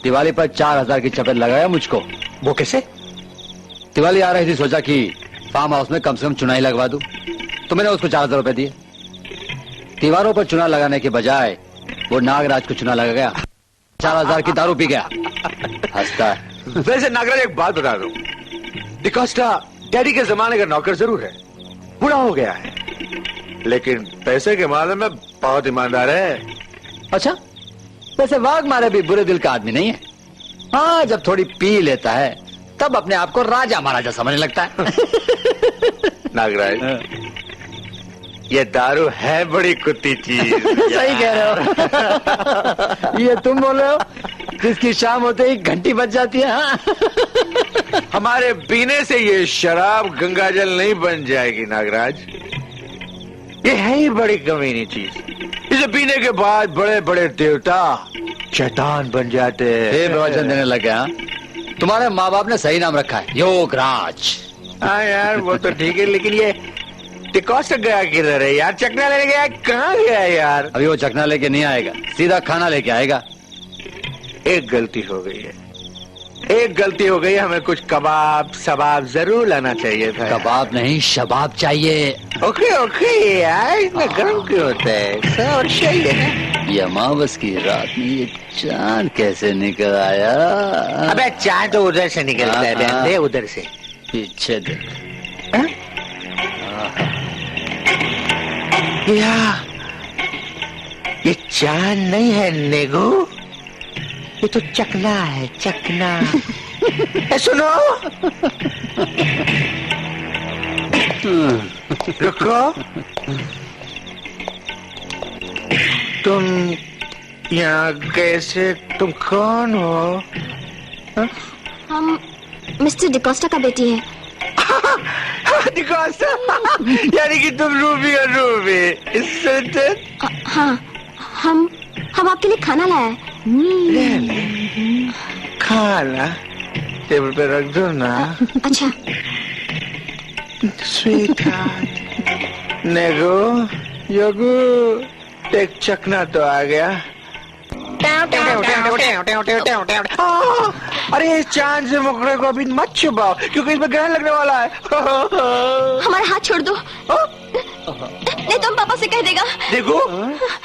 दिवाली पर 4000 की चपेट लगाया मुझको। वो कैसे? दिवाली आ रही थी, सोचा कि फार्म हाउस में कम से कम चुनाई लगवा दूं, तो मैंने उसको 4000 रुपए दिए। दीवारों पर चुना लगाने के बजाय वो नागराज को चुना लगा गया, 4000 की दारू पी गया। हंसता है। वैसे नागराज, एक बात बता दूं, डिकोस्टा डैडी के जमाने का नौकर जरूर है, बूढ़ा हो गया है, लेकिन पैसे के मामले में बहुत ईमानदार है। अच्छा, वैसे वाघ मारे भी बुरे दिल का आदमी नहीं है। हाँ, जब थोड़ी पी लेता है तब अपने आप को राजा महाराजा समझने लगता है। नागराज, ये दारू है बड़ी कुत्ती चीज। सही कह रहे हो। ये तुम बोल रहे हो जिसकी शाम होते ही घंटी बज जाती है। हाँ? हमारे पीने से ये शराब गंगाजल नहीं बन जाएगी नागराज, ये है ही बड़ी कमीनी चीज। इसे पीने के बाद बड़े बड़े देवता शैतान बन जाते हैं। प्रवचन देने लगे। हाँ, तुम्हारे माँ बाप ने सही नाम रखा है, योगराज। हाँ यार, वो तो ठीक है, लेकिन ये डिकोस्टा गया किधर है यार? चखना लेने गया, कहाँ गया यार? अभी वो चखना लेके नहीं आएगा, सीधा खाना लेके आएगा। एक गलती हो गई है, एक गलती हो गई। हमें कुछ कबाब सबाब जरूर लाना चाहिए था। कबाब नहीं, शबाब चाहिए। ओके ओके यार, इतना गर्म क्यों होता है? सब सही है। ये अमावस की रात में ये चांद कैसे निकल आया? अबे चांद तो उधर से निकलता है, बंदे उधर से। पीछे देख। ये चांद नहीं है नेगू, ये तो चकना है, चकना। सुनो, रुको, तुम यहाँ कैसे? तुम कौन हो? हम मिस्टर डिकोस्टा का बेटी है। डिकोस्टा, यानी कि तुम रूबी और रूबी। हाँ, हम आपके लिए खाना लाया है। खाना टेबल पे रख दो ना। अच्छा। स्वीट हार्ट, नेगो, योगू, एक चकना तो आ गया। अरे इस चांद से मुकरे को अभी मत छुपाओ, क्योंकि इसमें ग्रहण लगने वाला है। हमारा हाथ छोड़ दो, नहीं तो हम पापा से कह देगा। देखो,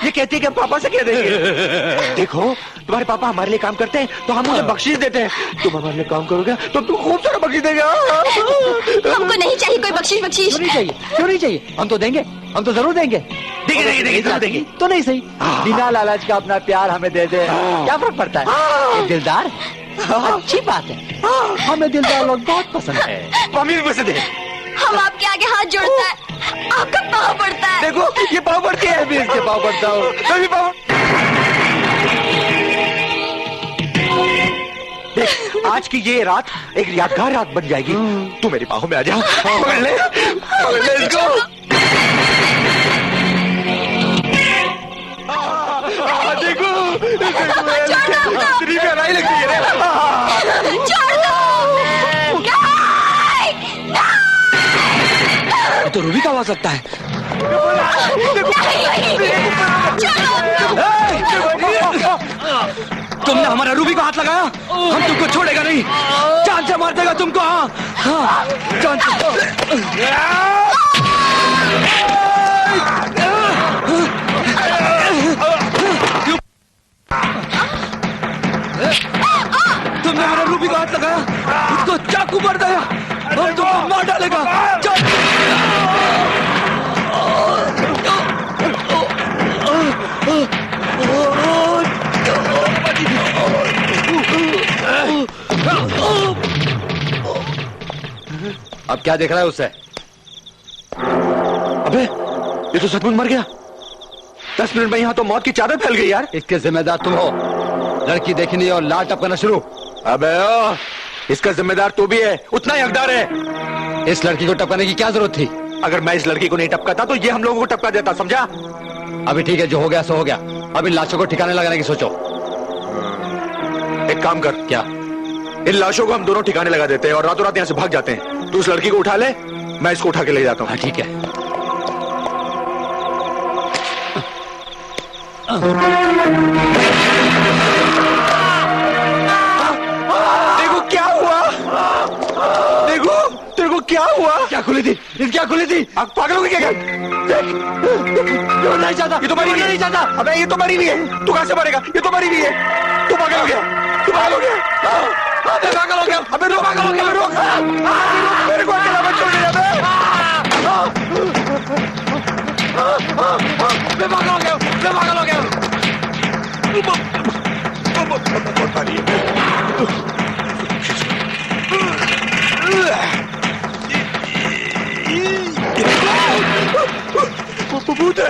ये कहती है कि पापा से कह देंगे। देखो, तुम्हारे पापा हमारे लिए काम करते हैं तो हम उन्हें बख्शीश देते हैं। तुम हमारे लिए काम करोगे तो तुम खूब सारा बख्शीश देंगे। हमको नहीं चाहिए कोई बख्शीश बख्शीश। क्यों नहीं चाहिए? क्यों नहीं चाहिए? हम तो देंगे, हम तो जरूर देंगे। देंगे तो नहीं सही, बिना लालच का अपना प्यार हमें दे दे, क्या फर्क पड़ता है? दिलदार, अच्छी बात है। हमें दिलदार लोग बहुत पसंद है। हमें भी पसंद है। हम आपके आगे हाथ जोड़ता है, आपका पाँव पड़ता है। देखो ये पाँव पड़ती है, मैं भी इसके पाँव पड़ता हूँ। मैं भी पाँव। आज की ये रात एक यादगार रात बन जाएगी। तू मेरी बाहों में आ जा, पकड़ ले इसको। देखो तेरी गहराई लगती है रे। तो रूबी का आवाज लगता है। तुमने हमारा रूबी को हाथ लगाया, हम तुमको छोड़ेगा नहीं, जान से मार देगा तुमको। हाँ हाँ जान से। तुमने मेरा रूबी को हाथ लगाया, उसको चाकू मार देगा, हम तुमको मार डालेगा। अब क्या देख रहा है उससे? अबे ये तो सचमुच मर गया। 10 मिनट में यहाँ तो मौत की चादर फैल गई यार। इसके जिम्मेदार तुम हो। लड़की देखी नहीं और लाल टपकाना शुरू। अबे इसका जिम्मेदार तू भी है, उतना ही हकदार है। इस लड़की को टपकाने की क्या जरूरत थी? अगर मैं इस लड़की को नहीं टपकाता तो ये हम लोगों को टपका देता, समझा? अभी ठीक है, जो हो गया सो हो गया। अब इन लाशों को ठिकाने लगाने की सोचो। एक काम कर। क्या? इन लाशों को हम दोनों ठिकाने लगा देते हैं और रातों रात यहाँ से भाग जाते हैं। तू उस लड़की को उठा ले, मैं इसको उठा के ले जाता हूँ। हाँ ठीक है। देखो क्या हुआ, देखो तेरे को क्या हुआ। क्या खुली थी? क्या खुली थी? आप पागल हो गए क्या? नहीं चाहता, ये तो मरी नहीं चाहता। अबे ये तो मरी नहीं है, तू कहाँ से मरेगा? ये तो मरी नहीं है। तू पागल हो गया, तू पागल हो गया। अबे पागल हो गया, अबे रो पागल हो गया, रोक मेरे को अकेला मत छोड़ दे। मैं पागल हो गया, मैं पागल हो गया। भूत है।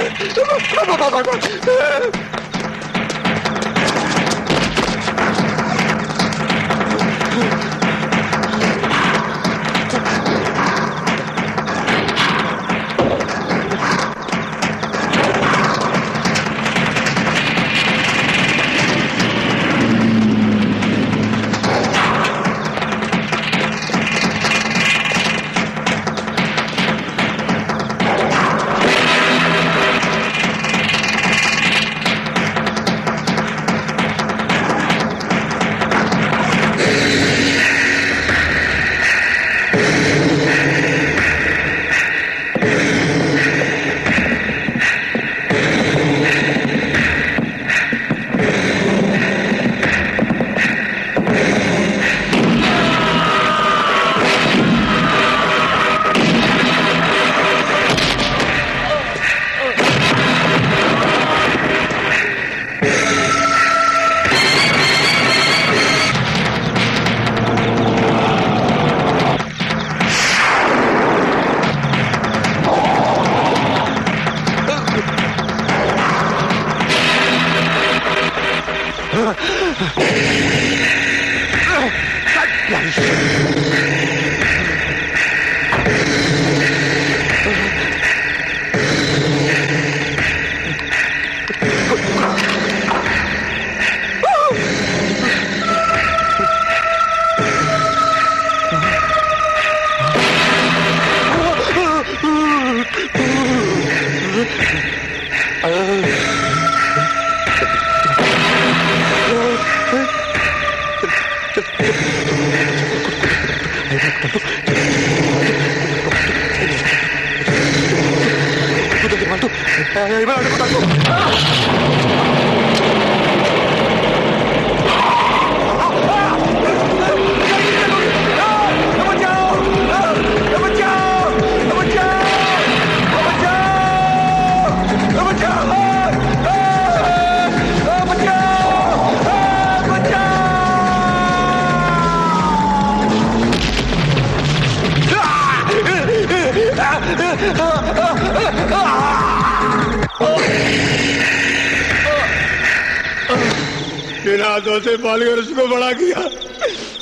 इन हाथों से पालकर उसको बड़ा किया,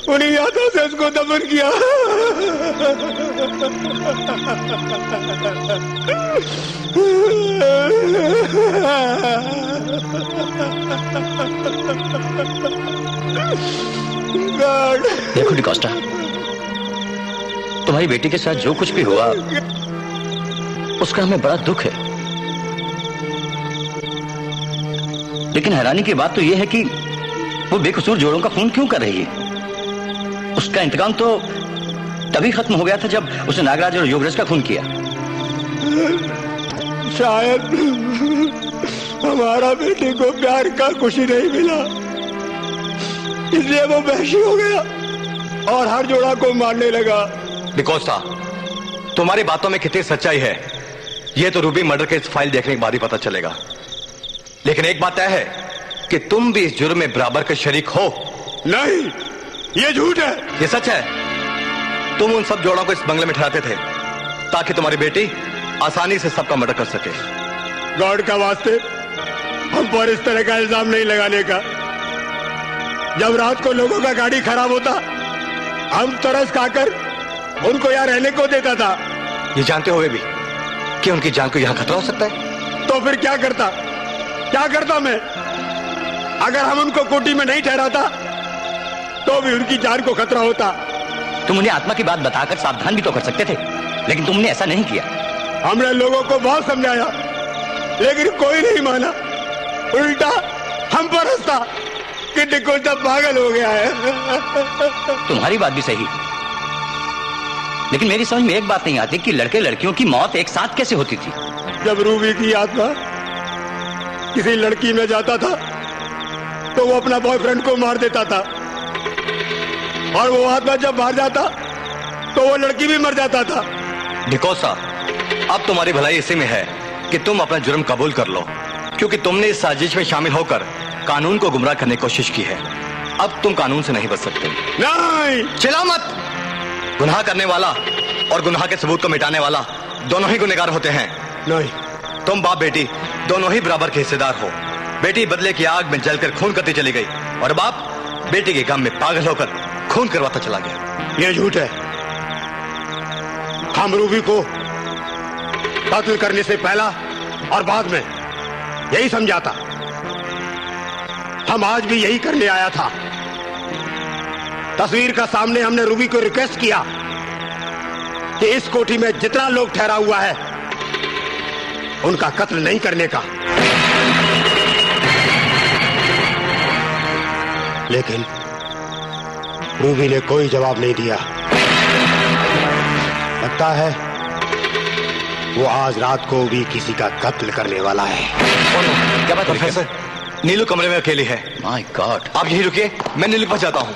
उन्हीं हाथों से उसको दफन किया। देखो डिकोस्टा, तुम्हारी बेटी के साथ जो कुछ भी हुआ उसका हमें बड़ा दुख है, लेकिन हैरानी की बात तो यह है कि वो बेकसूर जोड़ों का खून क्यों कर रही है। उसका इंतकाम तो तभी खत्म हो गया था जब उसने नागराज और योगराज का खून किया। शायद हमारा बेटे को प्यार का खुशी नहीं मिला, इसलिए वो वहशी हो गया और हर जोड़ा को मारने लगा। डिकोस्टा, तुम्हारी बातों में कितनी सच्चाई है ये तो रूबी मर्डर केस फाइल देखने के बाद ही पता चलेगा, लेकिन एक बात तय है कि तुम भी इस जुर्म में बराबर के शरीक हो। नहीं, ये झूठ है। ये सच है। तुम उन सब जोड़ों को इस बंगले में ठहराते थे ताकि तुम्हारी बेटी आसानी से सबका मर्डर कर सके। गॉड का वास्ते हम पर इस तरह का इल्जाम नहीं लगाने का। जब रात को लोगों का गाड़ी खराब होता हम तरस खाकर उनको यहाँ रहने को देता था, ये जानते हुए भी कि उनकी जान को यहाँ खतरा हो सकता है। तो फिर क्या करता मैं? अगर हम उनको कोठी में नहीं ठहराता तो भी उनकी जान को खतरा होता। तुम उन्हें आत्मा की बात बताकर सावधान भी तो कर सकते थे, लेकिन तुमने ऐसा नहीं किया। हमने लोगों को बहुत समझाया लेकिन कोई नहीं माना, उल्टा हम पर हंसता कि डिकोस्टा पागल हो गया है। तुम्हारी बात भी सही है, लेकिन मेरी समझ में एक बात नहीं आती कि लड़के लड़कियों की मौत एक साथ कैसे होती थी। जब रूबी की आत्मा किसी लड़की में जाता था तो वो अपना बॉयफ्रेंड को मार देता था, और वो आत्मा जब मार जाता तो वो लड़की भी मर जाता था। डिकोस्टा, अब तुम्हारी भलाई इसी में है कि तुम अपना जुर्म कबूल कर लो, क्योंकि तुमने इस साजिश में शामिल होकर कानून को गुमराह करने की कोशिश की है। अब तुम कानून से नहीं बच सकते। नहीं, चिल्ला मत। गुनाह करने वाला और गुनाह के सबूत को मिटाने वाला दोनों ही गुनहगार होते हैं। नहीं, तुम बाप बेटी दोनों ही बराबर के हिस्सेदार हो। बेटी बदले की आग में जलकर खून करती चली गई और बाप बेटी के गम में पागल होकर खून करवाता चला गया। ये झूठ है। हम रूबी को कत्ल करने से पहला और बाद में यही समझाता। हम आज भी यही करने आया था। तस्वीर का सामने हमने रूबी को रिक्वेस्ट किया कि इस कोठी में जितना लोग ठहरा हुआ है उनका कत्ल नहीं करने का, लेकिन रूबी ने कोई जवाब नहीं दिया। लगता है वो आज रात को भी किसी का कत्ल करने वाला है। क्या बात प्रोफेसर? नीलू कमरे में अकेली है। My God. आप यहीं रुकिए, मैं नीलू के पास जाता हूं।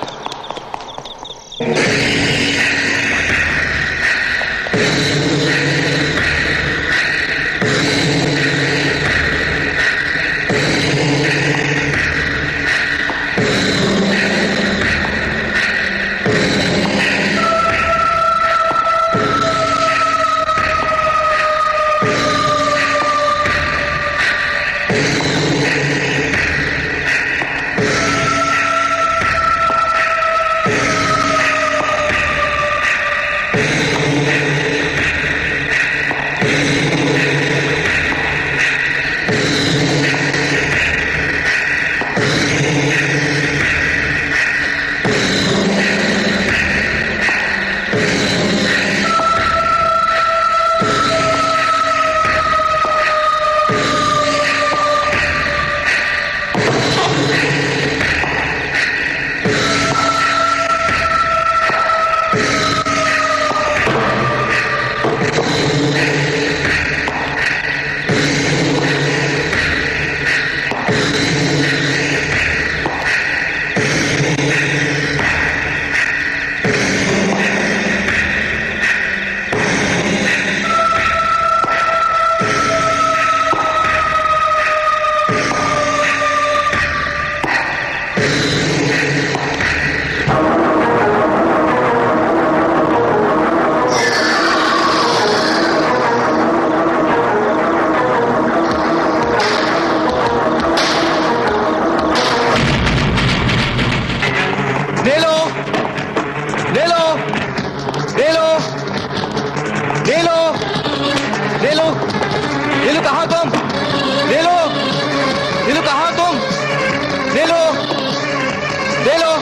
नीलू,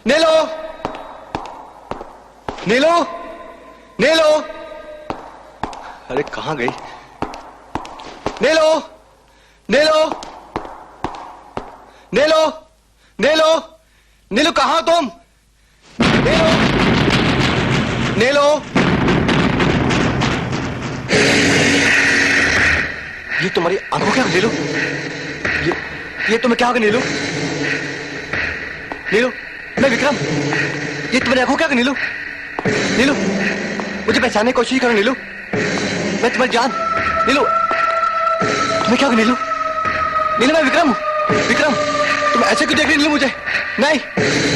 नीलू, नीलू, नीलू, अरे कहाँ गई? नीलू, नीलू, नीलू, नीलू, नीलू कहाँ हो तुम? नीलू, नीलू, ये तुम्हारी आंखों क्या नीलू? ये तुम्हें क्या हो गया नीलू? नीलू, मैं विक्रम। ये तुम्हारी आंखों क्या नीलू? नीलू, मुझे पहचानने की कोशिश करो नीलू। मैं तुम्हारी जान। नीलू, तुम्हें क्या हो गया नीलू? नीलू, मैं विक्रम हूँ। विक्रम, तुम ऐसे क्यों देख रही नीलू मुझे? नहीं,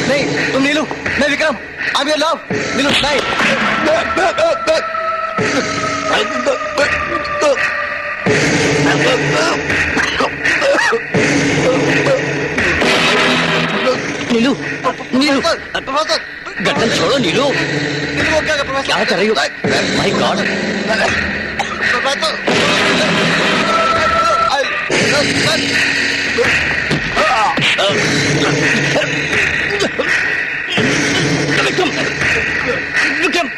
नहीं, तुम नीलू, मैं Vikram. I am your love. Neelu, नहीं। नीलू, नीलू, गर्दन छोड़ो नीलू। नीलू, वो क्या कर रही हो? My god. विक्रम, विक्रम,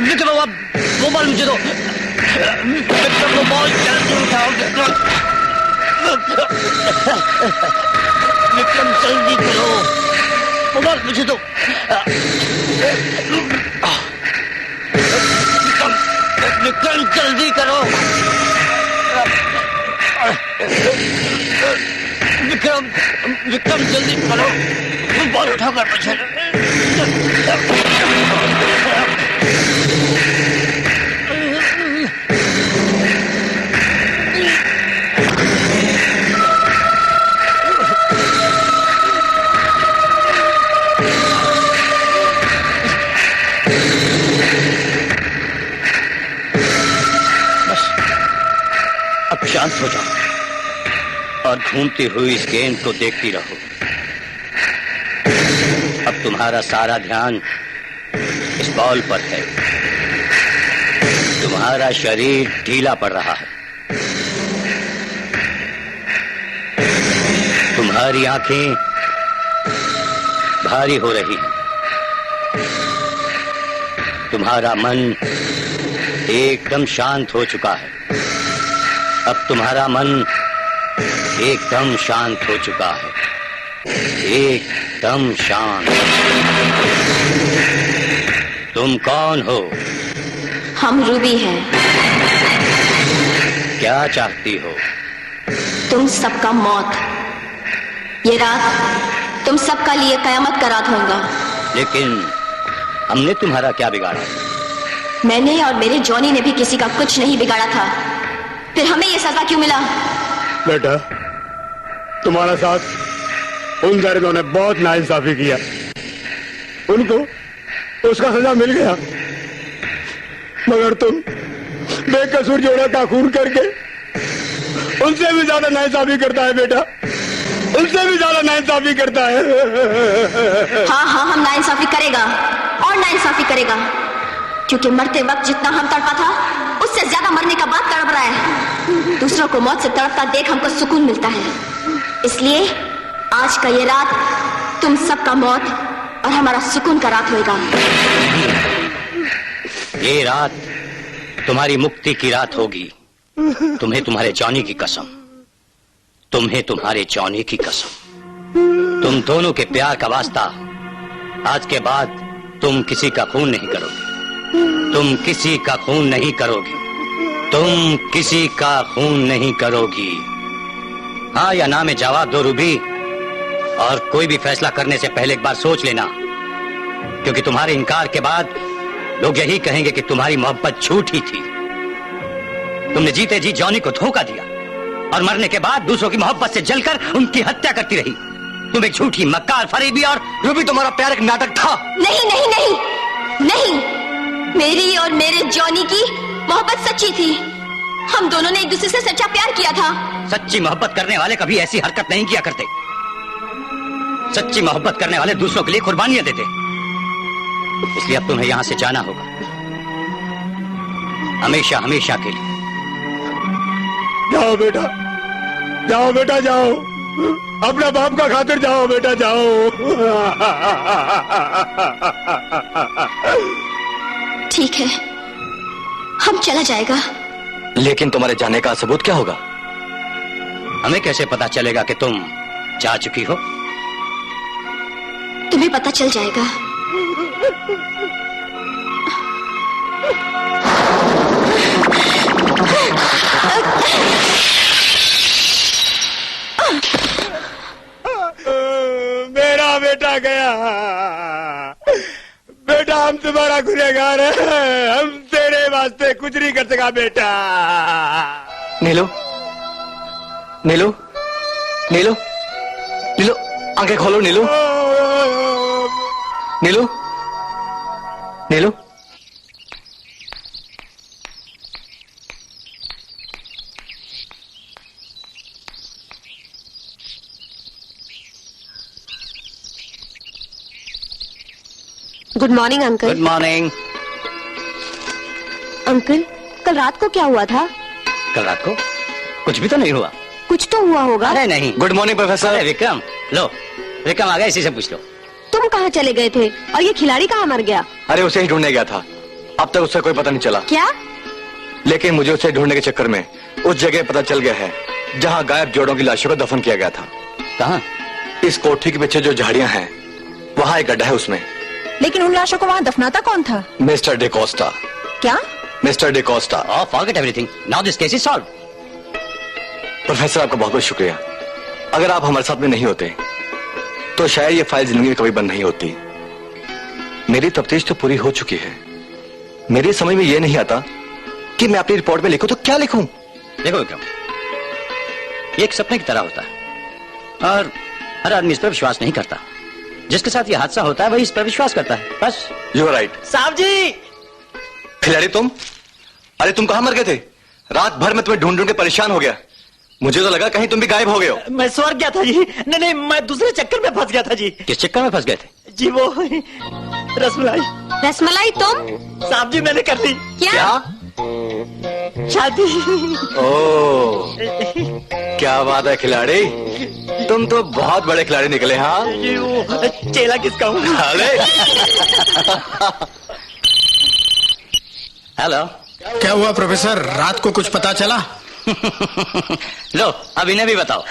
विक्रम, वो बॉल मुझे दो। विक्रम, वो बॉल जल्दी उठाओ। विक्रम, जल्दी करो, वो बॉल मुझे दो। विक्रम, जल्दी करो। विक्रम, विक्रम, जल्दी करो, वो बॉल उठाकर मुझे। अब शांत हो जाओ और घूमती हुई इस गेंद को देखती रहो। अब तुम्हारा सारा ध्यान इस बॉल पर है। तुम्हारा शरीर ढीला पड़ रहा है। तुम्हारी आंखें भारी हो रही हैं। तुम्हारा मन एकदम शांत हो चुका है। अब तुम्हारा मन एकदम शांत हो चुका है, एकदम शांत। तुम कौन हो? हम रूबी हैं। क्या चाहती हो? तुम सबका मौत। ये रात तुम सबका लिए कयामत का रात होगा। लेकिन हमने तुम्हारा क्या बिगाड़ा? मैंने और मेरे जॉनी ने भी किसी का कुछ नहीं बिगाड़ा था। फिर हमें ये सजा क्यों मिला? बेटा, तुम्हारा साथ उन दर्दों ने बहुत नाइंसाफी किया। उनको उसका सजा मिल गया, मगर तुम बेकसूर जोड़ा का खून करके उनसे भी ज्यादा नाइंसाफी करता है बेटा, उनसे भी ज्यादा नाइंसाफी करता है। हाँ हाँ, हम नाइंसाफी करेगा और नाइंसाफी करेगा, क्योंकि मरते वक्त जितना हम तड़पा था उससे ज्यादा मरने का बाद तड़प रहा है। दूसरों को मौत से तड़पता देख हमको सुकून मिलता है। इसलिए आज का ये रात तुम सबका मौत और हमारा सुकून का रात होगा। ये रात तुम्हारी मुक्ति की रात होगी। तुम्हें तुम्हारे जॉनी की कसम, तुम्हें तुम्हारे जॉनी की कसम। तुम दोनों के प्यार का वास्ता, आज के बाद तुम किसी का खून नहीं करोगे। तुम किसी का खून नहीं करोगी। तुम किसी का खून नहीं करोगी। हाँ या ना में जवाब दो रूबी, और कोई भी फैसला करने से पहले एक बार सोच लेना, क्योंकि तुम्हारे इनकार के बाद लोग यही कहेंगे कि तुम्हारी मोहब्बत झूठी थी। तुमने जीते जी जॉनी को धोखा दिया और मरने के बाद दूसरों की मोहब्बत से जलकर उनकी हत्या करती रही। तुम एक झूठी मक्कार फरेबी, और रूबी तुम्हारा प्यार एक नाटक था। नहीं नहीं नहीं नहीं, मेरी और मेरे जॉनी की मोहब्बत सच्ची थी। हम दोनों ने एक दूसरे से सच्चा प्यार किया था। सच्ची मोहब्बत करने वाले कभी ऐसी हरकत नहीं किया करते। सच्ची मोहब्बत करने वाले दूसरों के लिए कुर्बानियां देते। इसलिए अब तुम्हें यहां से जाना होगा, हमेशा हमेशा के लिए। जाओ बेटा, जाओ बेटा, जाओ। अपना बाप का खातिर जाओ बेटा जाओ। ठीक है, हम चला जाएगा। लेकिन तुम्हारे जाने का सबूत क्या होगा? हमें कैसे पता चलेगा कि तुम जा चुकी हो? तुम्हें पता चल जाएगा। मेरा बेटा गया। बेटा हम तुम्हारा गुनहगार है, हम तेरे वास्ते कुछ नहीं कर सका बेटा। नीलू, नीलू, नीलू, नीलू, आंखें खोलो Neelu, Neelu, Neelu. Good morning uncle. Good morning. Uncle, कल रात को क्या हुआ था? कल रात को कुछ भी तो नहीं हुआ। कुछ तो हुआ होगा। अरे नहीं। Good morning professor. अरे विक्रम, लो विक्रम आ गया, इसी से पूछ लो। तुम कहाँ चले गए थे और ये खिलाड़ी कहाँ मर गया? अरे उसे ही ढूंढने गया था, अब तक उससे कोई पता नहीं चला। क्या? लेकिन मुझे उसे ढूंढने के चक्कर में उस जगह पता चल गया है जहाँ गायब जोड़ों की लाशों को दफन किया गया था। कहाँ? इस कोठी के पीछे जो झाड़ियाँ हैं वहाँ एक गड्ढा है उसमें। लेकिन उन लाशों को वहाँ दफनाता कौन था? मिस्टर डिकोस्टा। क्या? Mister D'Costa. Oh, forget everything. Now this case is solved. Professor आपका बहुत बहुत शुक्रिया। अगर आप हमारे साथ में नहीं होते तो शायद ये फाइल जिंदगी में कभी बंद नहीं होती। मेरी तफ्तीश तो पूरी हो चुकी है। मेरी समझ में ये नहीं आता कि मैं अपनी रिपोर्ट में लिखूं तो क्या लिखूं। देखो विक्रम, ये एक सपने की तरह होता है और हर आदमी इस पर विश्वास नहीं करता। जिसके साथ ये हादसा होता है वही इस पर विश्वास करता है, बस। You are right. साहब जी। खिलाड़ी तुम? अरे तुम कहां मर गए थे? रात भर में तुम्हें ढूंढ ढूंढ के परेशान हो गया। मुझे तो लगा कहीं तुम भी गायब हो गए हो। मैं स्वर्ग गया था जी। नहीं नहीं, मैं दूसरे चक्कर में फंस गया था जी। किस चक्कर में फंस गए थे? जी वो रसमलाई। रसमलाई तुम? साहब जी मैंने कर दी। क्या? शादी। ओह, क्या बात है खिलाड़ी, तुम तो बहुत बड़े खिलाड़ी निकले। हाँ जी वो चेला किसका हूँ? हेलो। क्या हुआ प्रोफेसर, रात को कुछ पता चला? लो अब इन्हें भी बताओ।